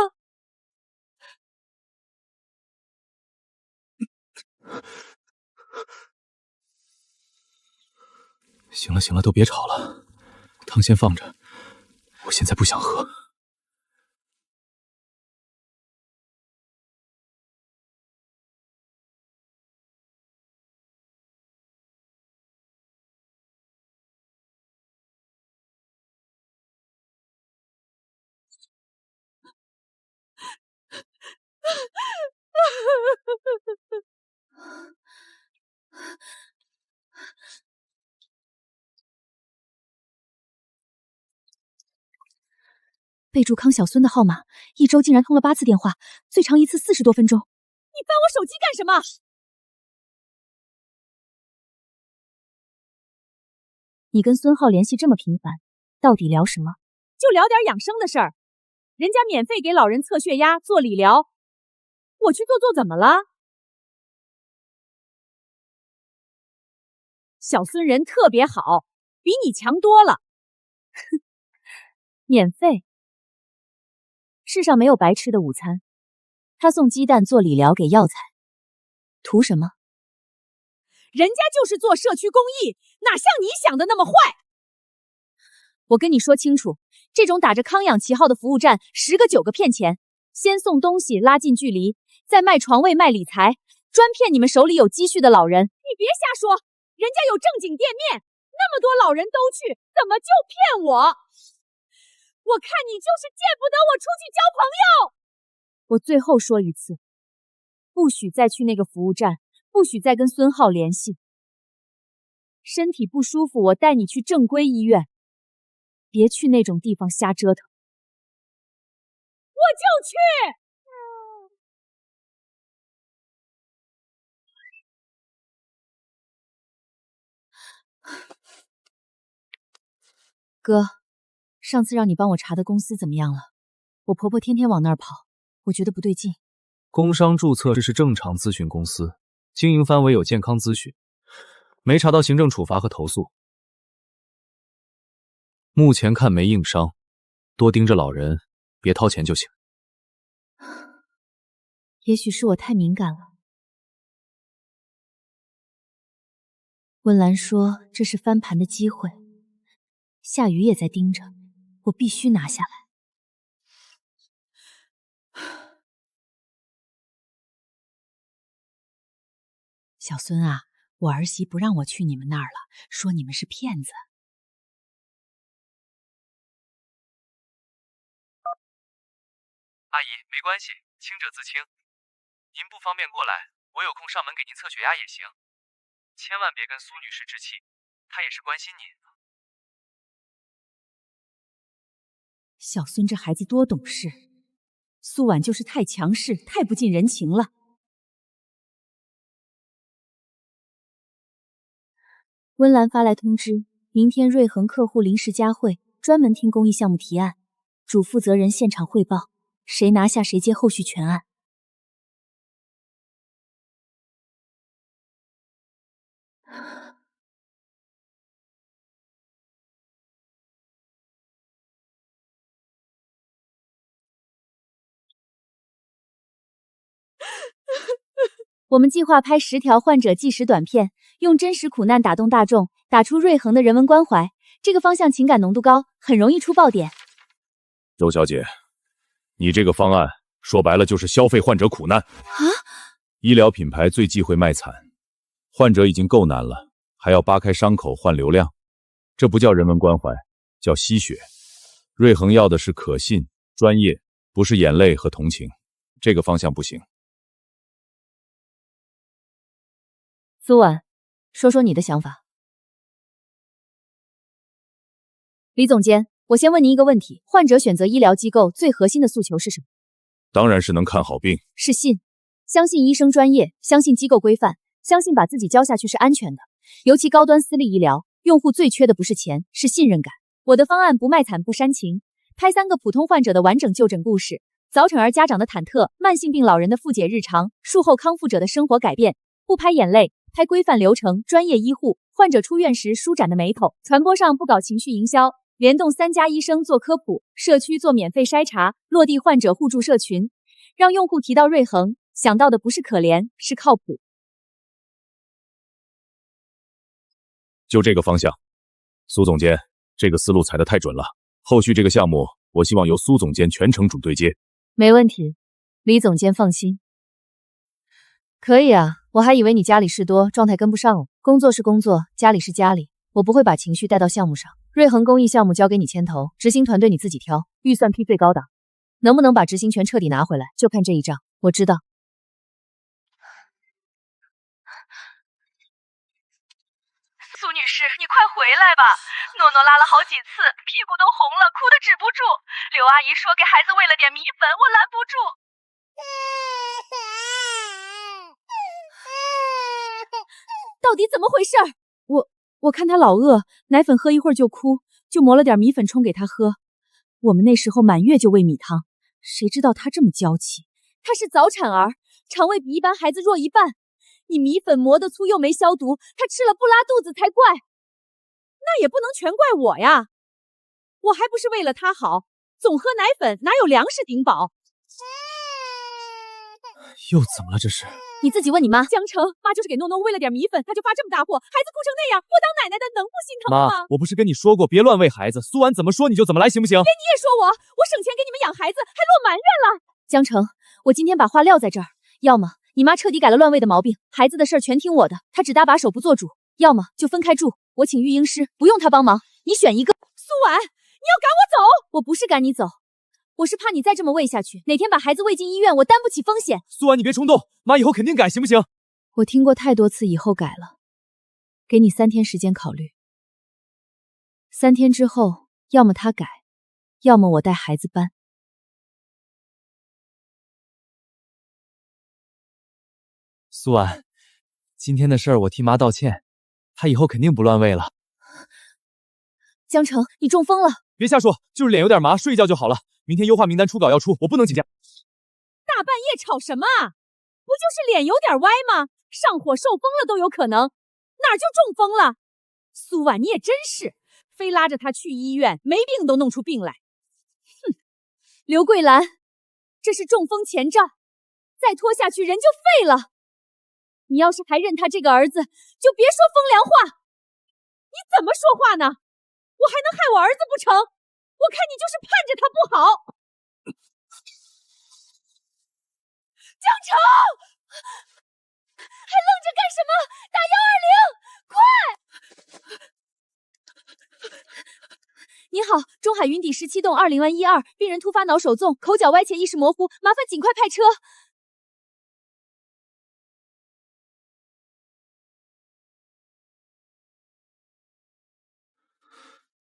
行了行了，都别吵了，汤先放着，我现在不想喝。备注康小孙的号码，一周竟然通了8次电话，最长一次40多分钟。你翻我手机干什么？你跟孙浩联系这么频繁，到底聊什么？就聊点养生的事儿。人家免费给老人测血压、做理疗，我去做怎么了？小孙人特别好，比你强多了。哼，免费。世上没有白吃的午餐，他送鸡蛋做理疗给药材，图什么？人家就是做社区公益，哪像你想的那么坏。我跟你说清楚，这种打着康养旗号的服务站，10个9个骗钱，先送东西拉近距离，再卖床位卖理财，专骗你们手里有积蓄的老人。你别瞎说，人家有正经店面，那么多老人都去，怎么就骗我？我看你就是见不得我出去交朋友。我最后说一次，不许再去那个服务站，不许再跟孙浩联系。身体不舒服，我带你去正规医院，别去那种地方瞎折腾。我就去。哥，上次让你帮我查的公司怎么样了？我婆婆天天往那儿跑，我觉得不对劲。工商注册是正常咨询公司，经营范围有健康咨询，没查到行政处罚和投诉。目前看没硬伤，多盯着老人，别掏钱就行。也许是我太敏感了。温岚说这是翻盘的机会，夏雨也在盯着，我必须拿下来。小孙啊，我儿媳不让我去你们那儿了，说你们是骗子。阿姨，没关系，清者自清。您不方便过来，我有空上门给您测血压也行。千万别跟苏女士置气，她也是关心您。小孙这孩子多懂事，苏婉就是太强势，太不近人情了。温岚发来通知，明天瑞恒客户临时加会，专门听公益项目提案，主负责人现场汇报，谁拿下谁接后续全案。我们计划拍10条患者纪实短片，用真实苦难打动大众，打出瑞恒的人文关怀。这个方向情感浓度高，很容易出爆点。周小姐，你这个方案说白了就是消费患者苦难啊！医疗品牌最忌讳卖惨，患者已经够难了，还要扒开伤口换流量，这不叫人文关怀，叫吸血。瑞恒要的是可信、专业，不是眼泪和同情。这个方向不行。苏婉，说说你的想法。李总监，我先问您一个问题：患者选择医疗机构最核心的诉求是什么？当然是能看好病，是信，相信医生专业，相信机构规范，相信把自己交下去是安全的。尤其高端私立医疗，用户最缺的不是钱，是信任感。我的方案不卖惨不煽情，拍3个普通患者的完整就诊故事，早产儿家长的忐忑，慢性病老人的复检日常，术后康复者的生活改变，不拍眼泪，拍规范流程，专业医护，患者出院时舒展的眉头。传播上不搞情绪营销，联动3家医生做科普，社区做免费筛查，落地患者互助社群，让用户提到瑞恒，想到的不是可怜，是靠谱。就这个方向，苏总监，这个思路踩得太准了。后续这个项目，我希望由苏总监全程主对接。没问题，李总监放心。可以啊，我还以为你家里事多，状态跟不上了。工作是工作，家里是家里，我不会把情绪带到项目上。瑞恒公益项目交给你牵头，执行团队你自己挑，预算批最高档，能不能把执行权彻底拿回来，就看这一仗。我知道。苏女士，你快回来吧！诺诺拉了好几次，屁股都红了，哭得止不住。刘阿姨说给孩子喂了点米粉，我拦不住。到底怎么回事？我看他老饿，奶粉喝一会儿就哭，就磨了点米粉冲给他喝。我们那时候满月就喂米汤，谁知道他这么娇气。他是早产儿，肠胃比一般孩子弱一半。你米粉磨得粗又没消毒，他吃了不拉肚子才怪。那也不能全怪我呀，我还不是为了他好，总喝奶粉哪有粮食顶饱？又怎么了这是？你自己问你妈。江城，妈就是给诺诺喂了点米粉，他就发这么大祸，孩子哭成那样，我当奶奶的能不心疼吗？妈，我不是跟你说过别乱喂孩子，苏婉怎么说你就怎么来，行不行？别你也说我省钱给你们养孩子，还落埋怨了。江城，我今天把话撂在这儿，要么你妈彻底改了乱喂的毛病，孩子的事儿全听我的，她只搭把手不做主；要么就分开住，我请育婴师，不用她帮忙，你选一个。苏婉，你要赶我走？我不是赶你走，我是怕你再这么喂下去，哪天把孩子喂进医院，我担不起风险。苏婉，你别冲动，妈以后肯定改，行不行？我听过太多次以后改了，给你3天时间考虑。3天之后，要么他改，要么我带孩子搬。苏婉，今天的事儿我替妈道歉，她以后肯定不乱喂了。江城，你中风了！别瞎说，就是脸有点麻，睡一觉就好了。明天优化名单初稿要出，我不能请假。大半夜吵什么啊？不就是脸有点歪吗？上火受风了都有可能，哪儿就中风了？苏婉，你也真是，非拉着他去医院，没病都弄出病来。哼，刘桂兰，这是中风前兆，再拖下去人就废了。你要是还认他这个儿子，就别说风凉话。你怎么说话呢？我还能害我儿子不成？我看你就是盼着他不好。江城，还愣着干什么？打120，快！您好，中海云底17栋20万12，病人突发脑手纵，口角歪斜，意识模糊，麻烦尽快派车。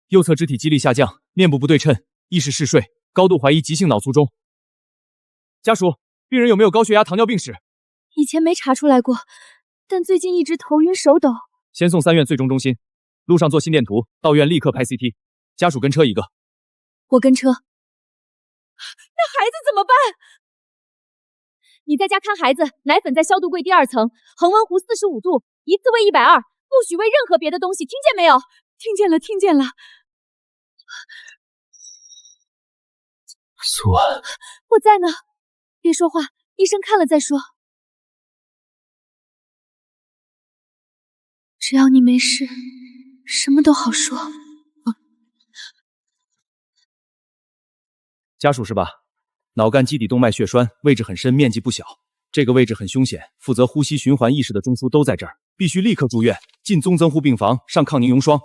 右侧肢体肌力下降，面部不对称，意识嗜睡，高度怀疑急性脑卒中。家属，病人有没有高血压、糖尿病史？以前没查出来过，但最近一直头晕手抖。先送3院最终中心，路上做心电图，到院立刻拍 CT。家属跟车一个。我跟车。那孩子怎么办？你在家看孩子，奶粉在消毒柜第2层，恒温壶45度，一次喂120，不许喂任何别的东西，听见没有？听见了，听见了。苏婉，我在呢，别说话，医生看了再说。只要你没事，什么都好说。家属是吧？脑干基底动脉血栓，位置很深，面积不小。这个位置很凶险，负责呼吸循环意识的中枢都在这儿，必须立刻住院，进综增护病房，上抗凝溶霜。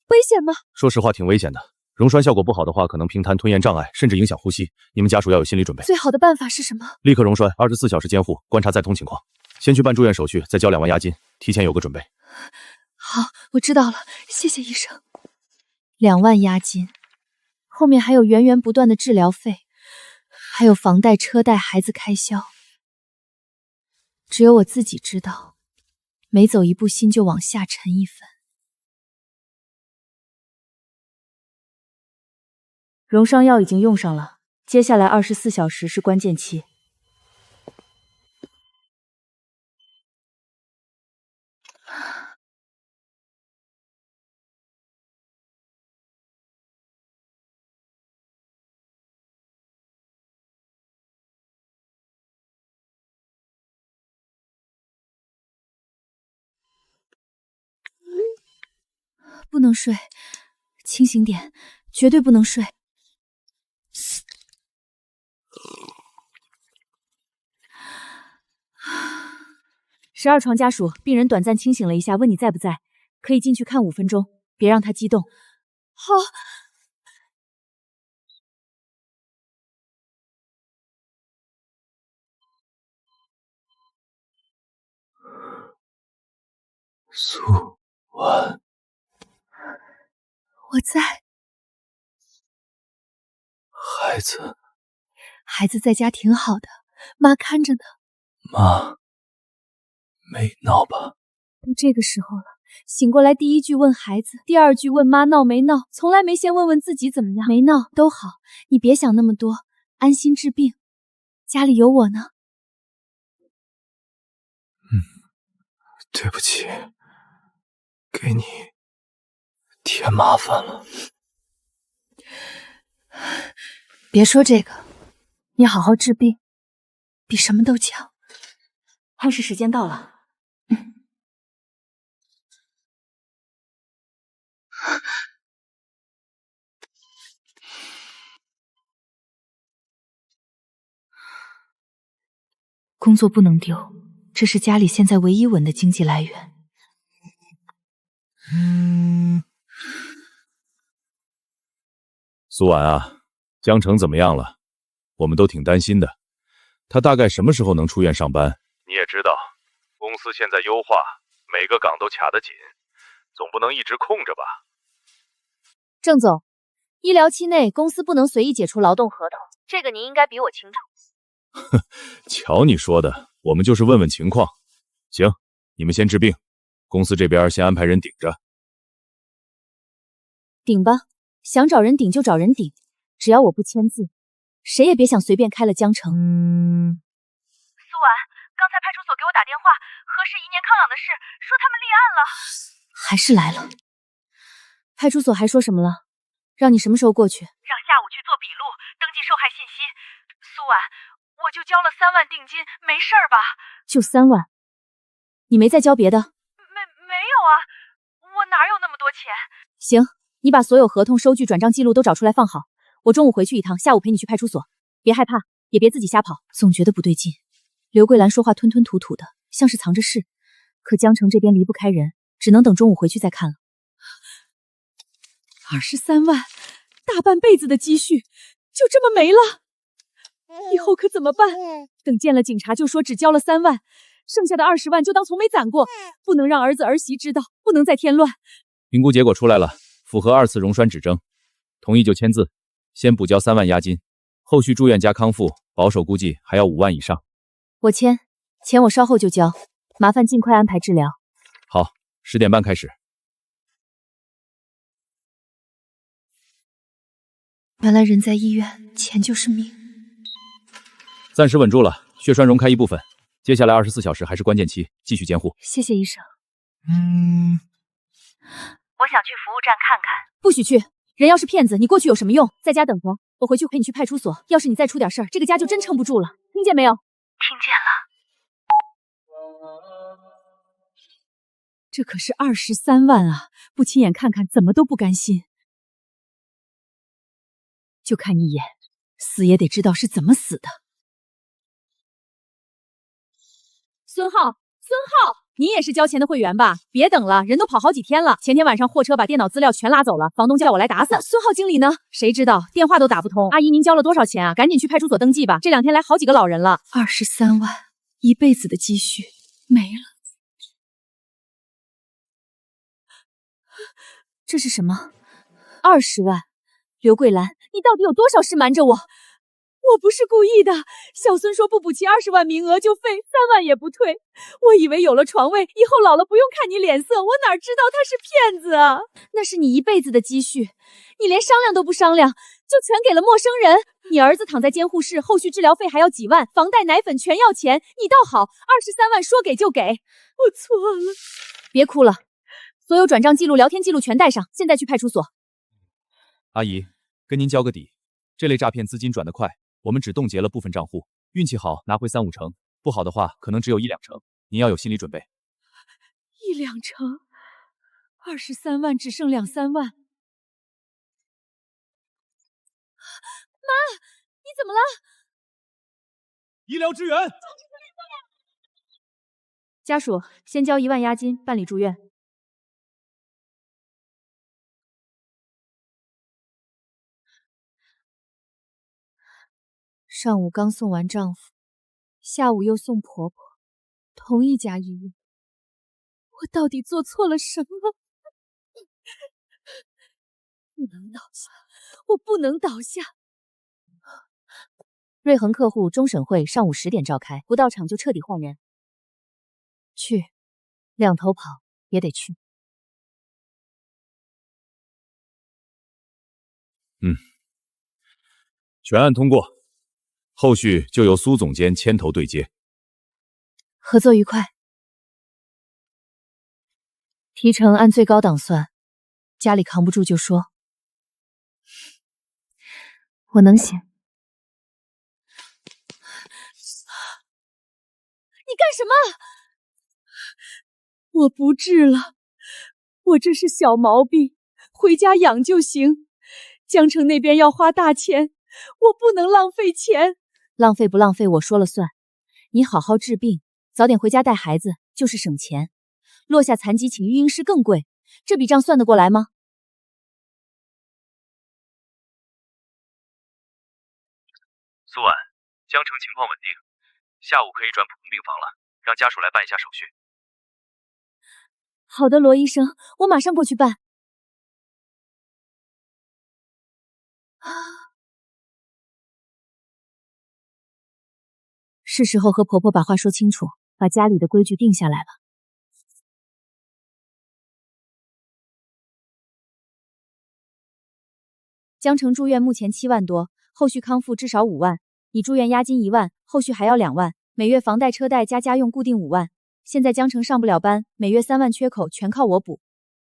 危险吗？说实话，挺危险的。溶栓效果不好的话，可能平摊吞咽障碍，甚至影响呼吸。你们家属要有心理准备。最好的办法是什么？立刻溶栓，24小时监护，观察再通情况。先去办住院手续，再交2万押金，提前有个准备。好，我知道了，谢谢医生。2万押金，后面还有源源不断的治疗费，还有房贷、车贷、孩子开销。只有我自己知道，每走一步心就往下沉一分。溶伤药已经用上了，接下来24小时是关键期。不能睡，清醒点，绝对不能睡。12床家属，病人短暂清醒了一下，问你在不在，可以进去看5分钟，别让他激动。好。苏婉，我在。孩子在家挺好的，妈看着呢。妈，没闹吧？都这个时候了，醒过来第一句问孩子，第2句问妈闹没闹，从来没先问问自己怎么样。没闹，都好，你别想那么多，安心治病。家里有我呢。对不起，给你添麻烦了。别说这个，你好好治病，比什么都强。开始时间到了。工作不能丢，这是家里现在唯一稳的经济来源。苏婉啊，江城怎么样了？我们都挺担心的。他大概什么时候能出院上班？你也知道，公司现在优化，每个岗都卡得紧，总不能一直空着吧？郑总，医疗期内公司不能随意解除劳动合同，这个您应该比我清楚。瞧你说的，我们就是问问情况。行，你们先治病，公司这边先安排人顶着。顶吧，想找人顶就找人顶，只要我不签字，谁也别想随便开了江城。苏婉，刚才派出所给我打电话，核实1年康养的事，说他们立案了。还是来了。派出所还说什么了？让你什么时候过去？让下午去做笔录，登记受害信息。苏婉，我就交了3万定金，没事儿吧？就3万？你没再交别的？没有啊，我哪有那么多钱？行，你把所有合同、收据、转账记录都找出来放好。我中午回去一趟，下午陪你去派出所。别害怕，也别自己瞎跑。总觉得不对劲，刘桂兰说话吞吞吐吐的，像是藏着事。可江城这边离不开人，只能等中午回去再看了。23万，大半辈子的积蓄就这么没了，以后可怎么办？等见了警察就说只交了3万，剩下的20万就当从没攒过，不能让儿子儿媳知道，不能再添乱。评估结果出来了，符合2次溶栓指征，同意就签字，先补交3万押金，后续住院加康复，保守估计还要5万以上。我签，钱我稍后就交，麻烦尽快安排治疗。好，10点半开始。原来人在医院，钱就是命。暂时稳住了，血栓溶开一部分，接下来24小时还是关键期，继续监护。谢谢医生。我想去服务站看看。不许去！人要是骗子，你过去有什么用？在家等着，我回去陪你去派出所。要是你再出点事儿，这个家就真撑不住了，听见没有？听见了。这可是23万啊！不亲眼看看，怎么都不甘心。就看一眼，死也得知道是怎么死的。孙浩，你也是交钱的会员吧？别等了，人都跑好几天了。前天晚上货车把电脑资料全拉走了，房东叫我来打死。孙浩经理呢？谁知道，电话都打不通。阿姨，您交了多少钱啊？赶紧去派出所登记吧。这2天来好几个老人了。23万，一辈子的积蓄没了。这是什么？20万。刘桂兰，你到底有多少事瞒着我？我不是故意的，小孙说不补齐20万名额就废，3万也不退。我以为有了床位，以后老了不用看你脸色，我哪知道他是骗子啊！那是你一辈子的积蓄，你连商量都不商量，就全给了陌生人。你儿子躺在监护室，后续治疗费还要几万，房贷奶粉全要钱，你倒好，23万说给就给。我错了，别哭了，所有转账记录、聊天记录全带上，现在去派出所。阿姨，跟您交个底，这类诈骗资金转得快，我们只冻结了部分账户，运气好拿回3-5成，不好的话可能只有1-2成，您要有心理准备。1-2成23万只剩2、3万。妈，你怎么了？医疗支援！家属先交1万押金办理住院。上午刚送完丈夫，下午又送婆婆，同一家医院，我到底做错了什么？不能倒下，我不能倒下！瑞恒客户终审会上午10点召开，不到场就彻底换人。去，两头跑也得去。全案通过，后续就由苏总监牵头对接。合作愉快。提成按最高档算，家里扛不住就说，我能行。你干什么？我不治了，我这是小毛病，回家养就行。江城那边要花大钱，我不能浪费钱。浪费不浪费我说了算，你好好治病，早点回家带孩子就是省钱。落下残疾请育婴师更贵，这笔账算得过来吗？苏婉，江城情况稳定，下午可以转普通病房了，让家属来办一下手续。好的，罗医生，我马上过去办。是时候和婆婆把话说清楚，把家里的规矩定下来了。江城住院目前7万多，后续康复至少5万，已住院押金1万，后续还要2万，每月房贷车贷加家用固定5万。现在江城上不了班，每月3万缺口全靠我补。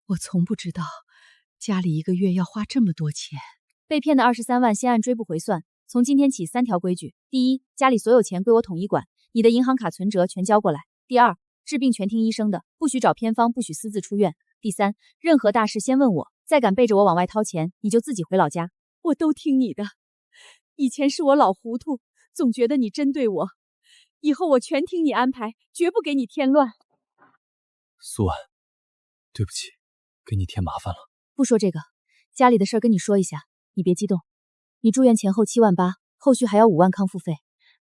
我从不知道家里1个月要花这么多钱。被骗的23万先按追不回算。从今天起3条规矩：第一，家里所有钱归我统一管，你的银行卡存折全交过来；第二，治病全听医生的，不许找偏方，不许私自出院；第三，任何大事先问我，再敢背着我往外掏钱，你就自己回老家。我都听你的，以前是我老糊涂，总觉得你针对我，以后我全听你安排，绝不给你添乱。苏婉，对不起，给你添麻烦了。不说这个，家里的事儿跟你说一下，你别激动。你住院前后7万8，后续还要5万康复费。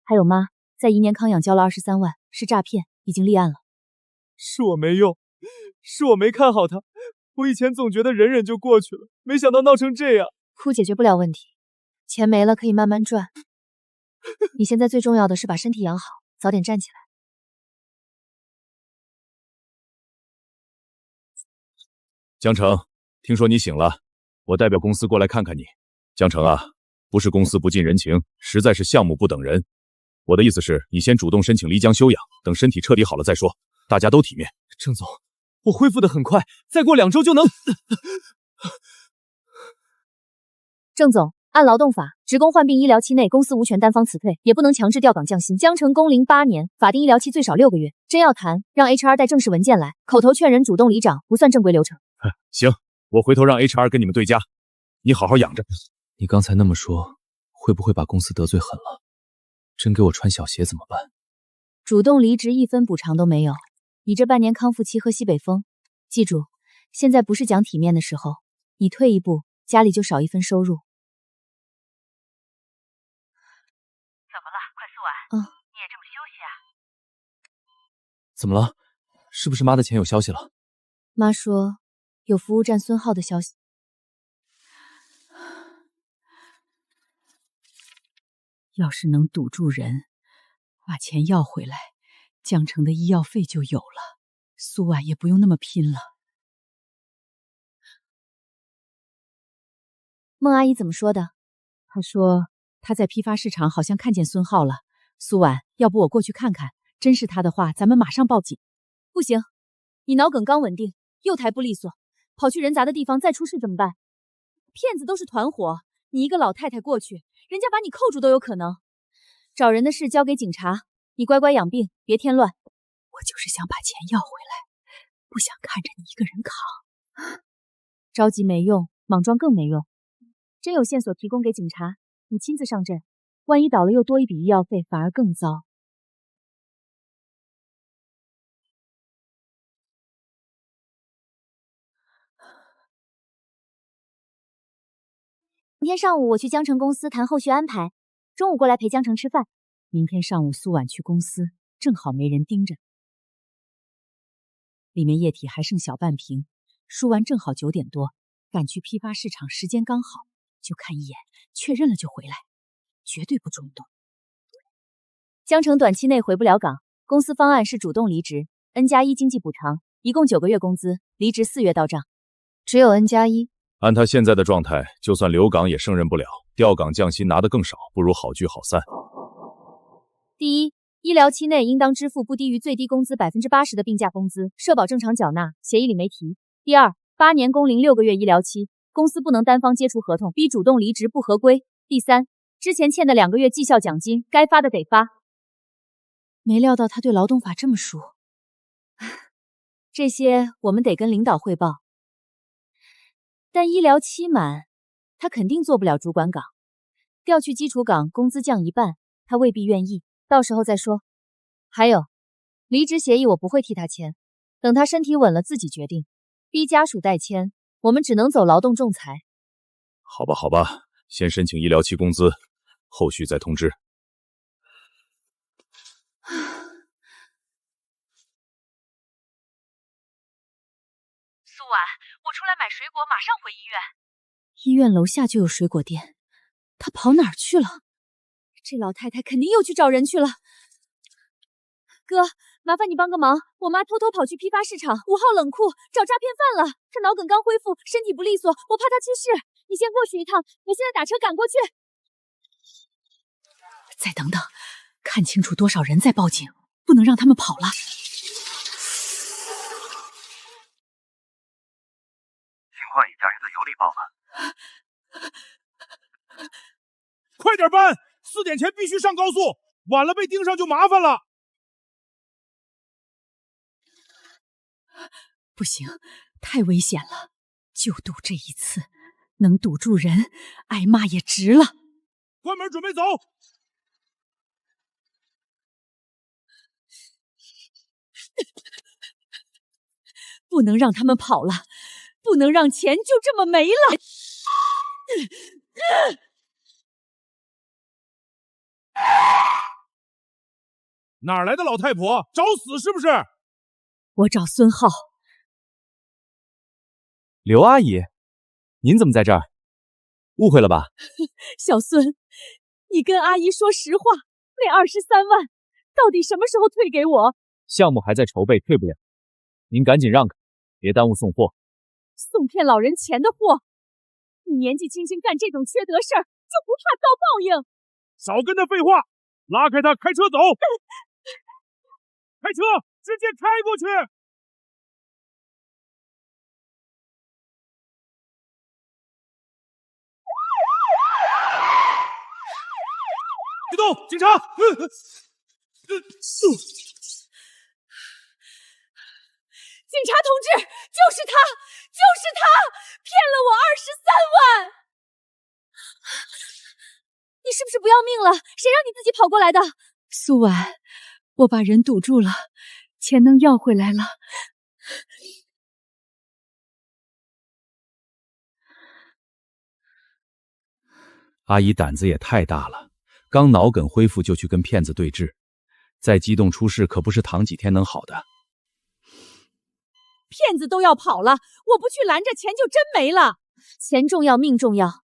还有妈在宜年康养交了23万，是诈骗，已经立案了。是我没用，是我没看好他。我以前总觉得忍忍就过去了，没想到闹成这样。哭解决不了问题，钱没了可以慢慢赚。你现在最重要的是把身体养好，早点站起来。江城，听说你醒了，我代表公司过来看看你。江城啊，不是公司不近人情，实在是项目不等人。我的意思是，你先主动申请离疆休养，等身体彻底好了再说，大家都体面。郑总，我恢复得很快，再过2周就能。郑总，按劳动法，职工患病医疗期内，公司无权单方辞退，也不能强制调岗降薪。江城工龄8年，法定医疗期最少6个月。真要谈，让 HR 带正式文件来，口头劝人主动离岗不算正规流程。行，我回头让 HR 跟你们对家，你好好养着。你刚才那么说，会不会把公司得罪狠了？真给我穿小鞋怎么办？主动离职1分补偿都没有，你这半年康复期喝西北风。记住，现在不是讲体面的时候，你退一步，家里就少1份收入。怎么了？快苏婉，你也这么休息啊？怎么了？是不是妈的钱有消息了？妈说有服务站孙浩的消息。要是能堵住人，把钱要回来，江城的医药费就有了，苏婉也不用那么拼了。孟阿姨怎么说的？她说她在批发市场好像看见孙浩了。苏婉，要不我过去看看，真是他的话，咱们马上报警。不行，你脑梗刚稳定，右抬不利索，跑去人杂的地方再出事怎么办？骗子都是团伙，你一个老太太过去，人家把你扣住都有可能。找人的事交给警察，你乖乖养病，别添乱。我就是想把钱要回来，不想看着你一个人扛。着急没用，莽撞更没用。真有线索提供给警察，你亲自上阵，万一倒了又多一笔医药费，反而更糟。明天上午我去江城公司谈后续安排，中午过来陪江城吃饭。明天上午苏晚去公司，正好没人盯着。里面液体还剩小半瓶，输完正好9点多，赶去批发市场，时间刚好，就看一眼，确认了就回来，绝对不冲动。江城短期内回不了岗，公司方案是主动离职 ，N+1 经济补偿，一共9个月工资，离职4月到账，只有 N+1。按他现在的状态，就算留岗也胜任不了，调岗降薪拿得更少，不如好聚好散。第一，医疗期内应当支付不低于最低工资80%的病假工资，社保正常缴纳，协议里没提。第二，8年工龄6个月医疗期，公司不能单方解除合同，逼主动离职不合规。第三，之前欠的2个月绩效奖金，该发的得发。没料到他对劳动法这么熟，这些我们得跟领导汇报。但医疗期满，他肯定做不了主管岗，调去基础岗，工资降一半，他未必愿意，到时候再说。还有，离职协议我不会替他签，等他身体稳了自己决定。逼家属代签，我们只能走劳动仲裁。好吧，好吧，先申请医疗期工资，后续再通知。苏婉，我出来买水果，马上回医院。医院楼下就有水果店，他跑哪儿去了？这老太太肯定又去找人去了。哥，麻烦你帮个忙，我妈偷偷跑去批发市场5号冷库找诈骗犯了。她脑梗刚恢复，身体不利索，我怕她去世。你先过去一趟，我现在打车赶过去。再等等，看清楚多少人在报警，不能让他们跑了。情况已加人的有礼报了。快点搬！4点前必须上高速，晚了被盯上就麻烦了。不行，太危险了，就赌这一次，能堵住人，挨骂也值了。关门准备走。不能让他们跑了，不能让钱就这么没了。哪来的老太婆？找死是不是？我找孙浩。刘阿姨，您怎么在这儿？误会了吧？小孙，你跟阿姨说实话，那23万到底什么时候退给我？项目还在筹备，退不了。您赶紧让开，别耽误送货。送骗老人钱的货，你年纪轻轻干这种缺德事儿，就不怕遭报应？少跟他废话，拉开他，开车走。开车，直接开过去。别动，警察！警察同志，就是他，就是他，骗了我23万！你是不是不要命了？谁让你自己跑过来的？苏婉，我把人堵住了，钱能要回来了。阿姨胆子也太大了，刚脑梗恢复就去跟骗子对峙，再激动出事可不是躺几天能好的。骗子都要跑了，我不去拦着，钱就真没了。钱重要，命重要。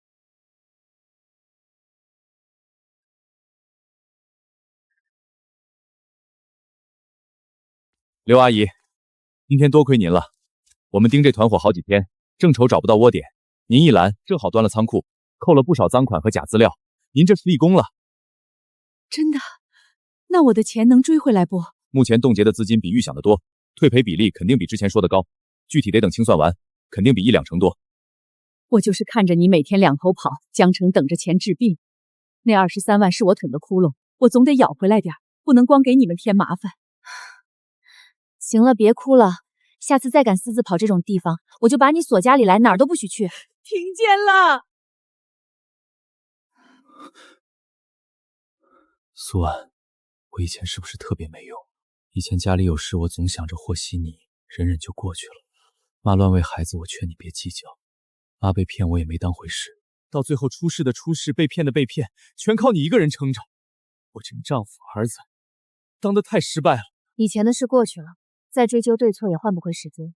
刘阿姨，今天多亏您了，我们盯这团伙好几天，正愁找不到窝点，您一拦，正好端了仓库，扣了不少赃款和假资料，您这是立功了。真的？那我的钱能追回来不？目前冻结的资金比预想的多，退赔比例肯定比之前说的高，具体得等清算完，肯定比1、2成多。我就是看着你每天两头跑，江城等着钱治病，那23万是我捅的窟窿，我总得咬回来点，不能光给你们添麻烦。行了，别哭了，下次再敢私自跑这种地方，我就把你锁家里来，哪儿都不许去。听见了？苏婉，我以前是不是特别没用？以前家里有事，我总想着和稀泥，忍忍就过去了。妈乱喂孩子，我劝你别计较。妈被骗，我也没当回事。到最后出事的出事，被骗的被骗，全靠你一个人撑着。我这个丈夫儿子，当得太失败了。以前的事过去了，再追究对错也换不回时间。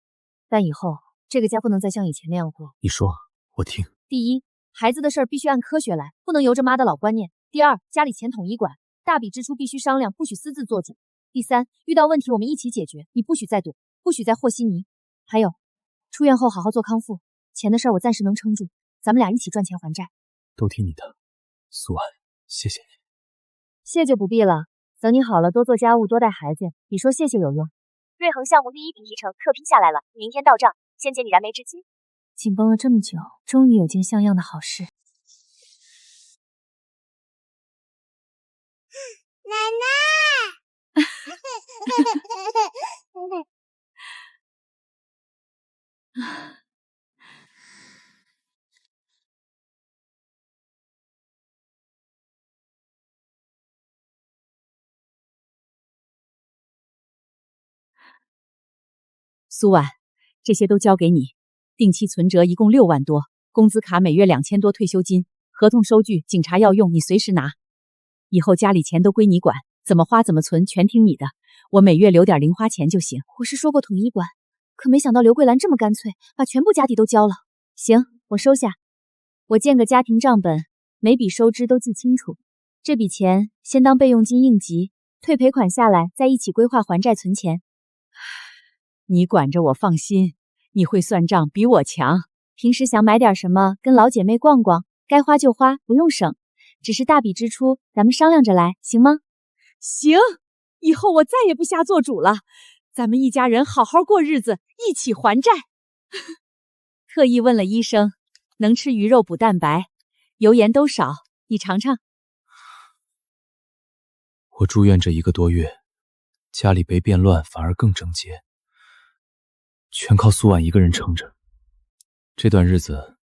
但以后这个家不能再像以前那样过。你说，我听。第一，孩子的事儿必须按科学来，不能由着妈的老观念。第二，家里钱统一管，大笔支出必须商量，不许私自做主。第三，遇到问题我们一起解决，你不许再躲，不许再和稀泥。还有，出院后好好做康复，钱的事儿我暂时能撑住，咱们俩一起赚钱还债。都听你的，苏婉，谢谢你。谢就不必了，等你好了多做家务多带孩子，比说谢谢有用。瑞恒项目第一笔提成课批下来了，明天到账，先结你燃眉之急。紧绷了这么久，终于有件像样的好事。奶奶苏婉，这些都交给你。定期存折一共6万多，工资卡每月2000多，退休金、合同收据、警察要用，你随时拿。以后家里钱都归你管，怎么花怎么存全听你的，我每月留点零花钱就行。我是说过统一管，可没想到刘桂兰这么干脆，把全部家底都交了。行，我收下。我建个家庭账本，每笔收支都记清楚。这笔钱先当备用金应急，退赔款下来再一起规划还债存钱。你管着我放心，你会算账比我强。平时想买点什么跟老姐妹逛逛，该花就花，不用省。只是大笔支出咱们商量着来，行吗？行，以后我再也不瞎做主了。咱们一家人好好过日子，一起还债。特意问了医生，能吃鱼肉补蛋白，油盐都少，你尝尝。我住院这1个多月，家里没变乱，反而更整洁，全靠苏婉一个人撑着。这段日子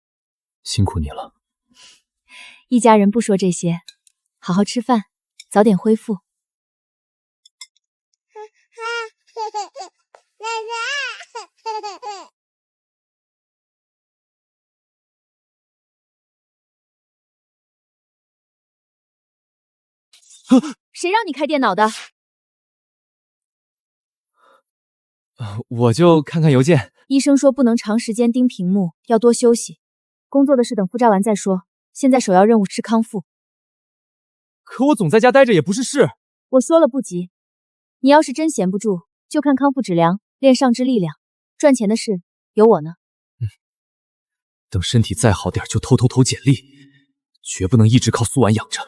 辛苦你了。一家人不说这些，好好吃饭，早点恢复。奶奶谁让你开电脑的？我就看看邮件。医生说不能长时间盯屏幕，要多休息。工作的事等复查完再说，现在首要任务是康复。可我总在家待着也不是事。我说了不急，你要是真闲不住，就看康复指粮，练上肢力量。赚钱的事有我呢。等身体再好点就偷偷投简历，绝不能一直靠苏婉养着。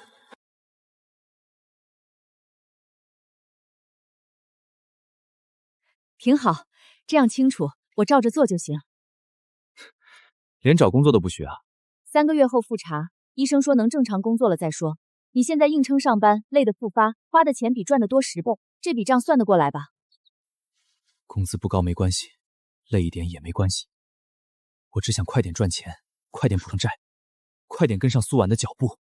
挺好，这样清楚，我照着做就行。连找工作都不许啊？3个月后复查，医生说能正常工作了再说。你现在硬撑上班，累得复发，花的钱比赚的多10倍，这笔账算得过来吧？工资不高没关系，累一点也没关系。我只想快点赚钱，快点补上债，快点跟上苏婉的脚步。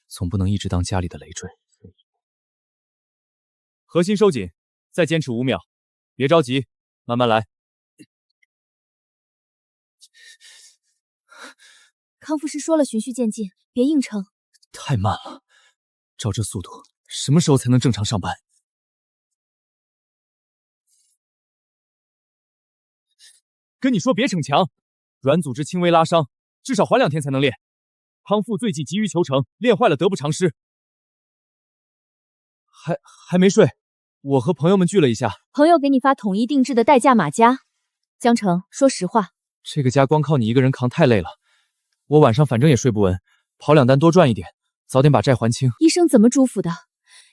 总不能一直当家里的累赘。核心收紧，再坚持5秒，别着急，慢慢来。康复师说了，循序渐进，别硬撑。太慢了，照这速度，什么时候才能正常上班？跟你说别逞强，软组织轻微拉伤，至少缓2天才能练。康复最忌急于求成，练坏了得不偿失。还没睡，我和朋友们聚了一下。朋友给你发统一定制的代驾马甲。江城，说实话，这个家光靠你一个人扛太累了。我晚上反正也睡不稳，跑2单多赚一点，早点把债还清。医生怎么嘱咐的？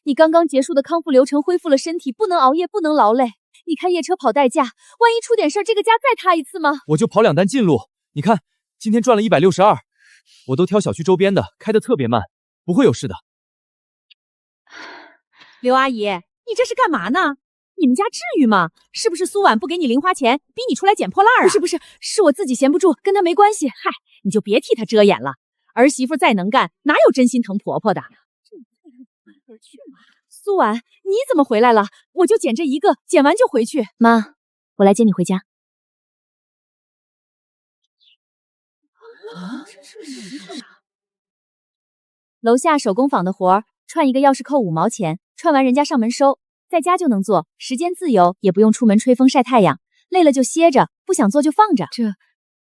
你刚刚结束的康复流程，恢复了身体，不能熬夜，不能劳累。你开夜车跑代驾，万一出点事儿，这个家再塌一次吗？我就跑2单近路，你看今天赚了162，我都挑小区周边的，开得特别慢，不会有事的。刘阿姨，你这是干嘛呢？你们家至于吗？是不是苏婉不给你零花钱，逼你出来捡破烂啊？不是，是我自己闲不住，跟他没关系。嗨，你就别替他遮掩了。儿媳妇再能干，哪有真心疼婆婆的？苏婉，你怎么回来了？我就捡这一个，捡完就回去。妈，我来接你回家。楼下手工坊的活儿，串一个钥匙扣5毛钱，串完人家上门收，在家就能做，时间自由，也不用出门吹风晒太阳，累了就歇着，不想做就放着。这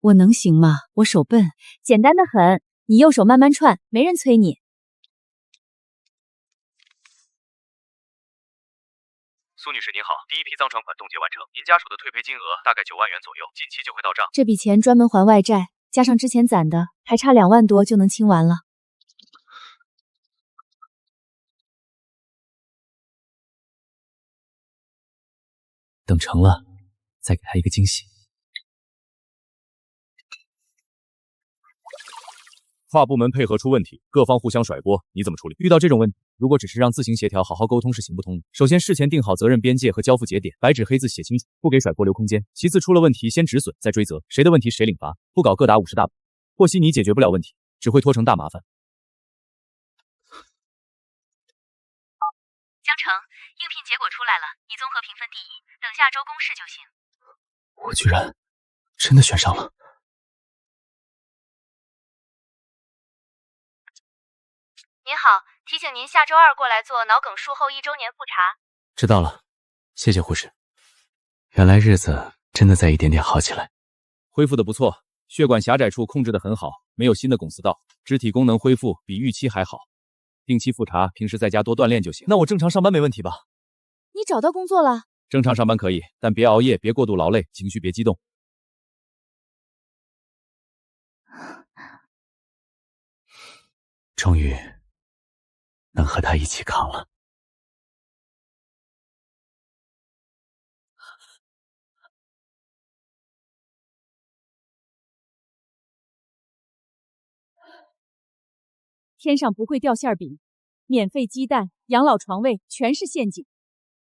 我能行吗？我手笨。简单的很，你右手慢慢串，没人催你。苏女士您好，第一批赃船款冻结完成，您家属的退赔金额大概9万元左右，近期就会到账。这笔钱专门还外债，加上之前攒的，还差2万多就能清完了。等成了，再给他一个惊喜。跨部门配合出问题，各方互相甩锅，你怎么处理？遇到这种问题，如果只是让自行协调、好好沟通是行不通的。首先，事前定好责任边界和交付节点，白纸黑字写清楚，不给甩锅留空间。其次，出了问题先止损，再追责，谁的问题谁领罚，不搞各打50大板。和稀泥解决不了问题，只会拖成大麻烦。江城，应聘结果出来了，你综合评分第1，等下周公示就行。我居然真的选上了。您好，提醒您下周2过来做脑梗术后1周年复查。知道了，谢谢护士。原来日子真的在一点点好起来。恢复的不错，血管狭窄处控制的很好，没有新的拱死道，肢体功能恢复比预期还好。定期复查，平时在家多锻炼就行。那我正常上班没问题吧？你找到工作了？正常上班可以，但别熬夜，别过度劳累，情绪别激动。终于能和他一起扛了。天上不会掉馅饼，免费鸡蛋、养老床位全是陷阱。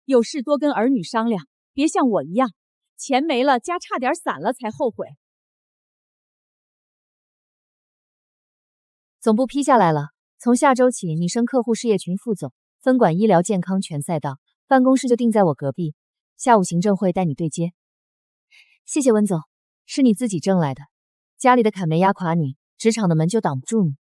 有事多跟儿女商量，别像我一样，钱没了，家差点散了才后悔。总部批下来了，从下周起你升客户事业群副总，分管医疗健康全赛道，办公室就定在我隔壁，下午行政会带你对接。谢谢温总，是你自己挣来的，家里的坎没压垮你，职场的门就挡不住你。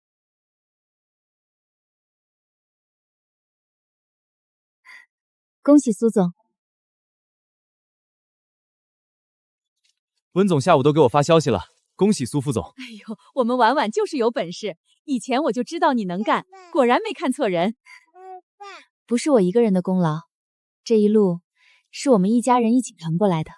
恭喜苏总。温总下午都给我发消息了，恭喜苏副总。哎呦，我们婉婉就是有本事，以前我就知道你能干，果然没看错人。不是我一个人的功劳，这一路是我们一家人一起扛过来的。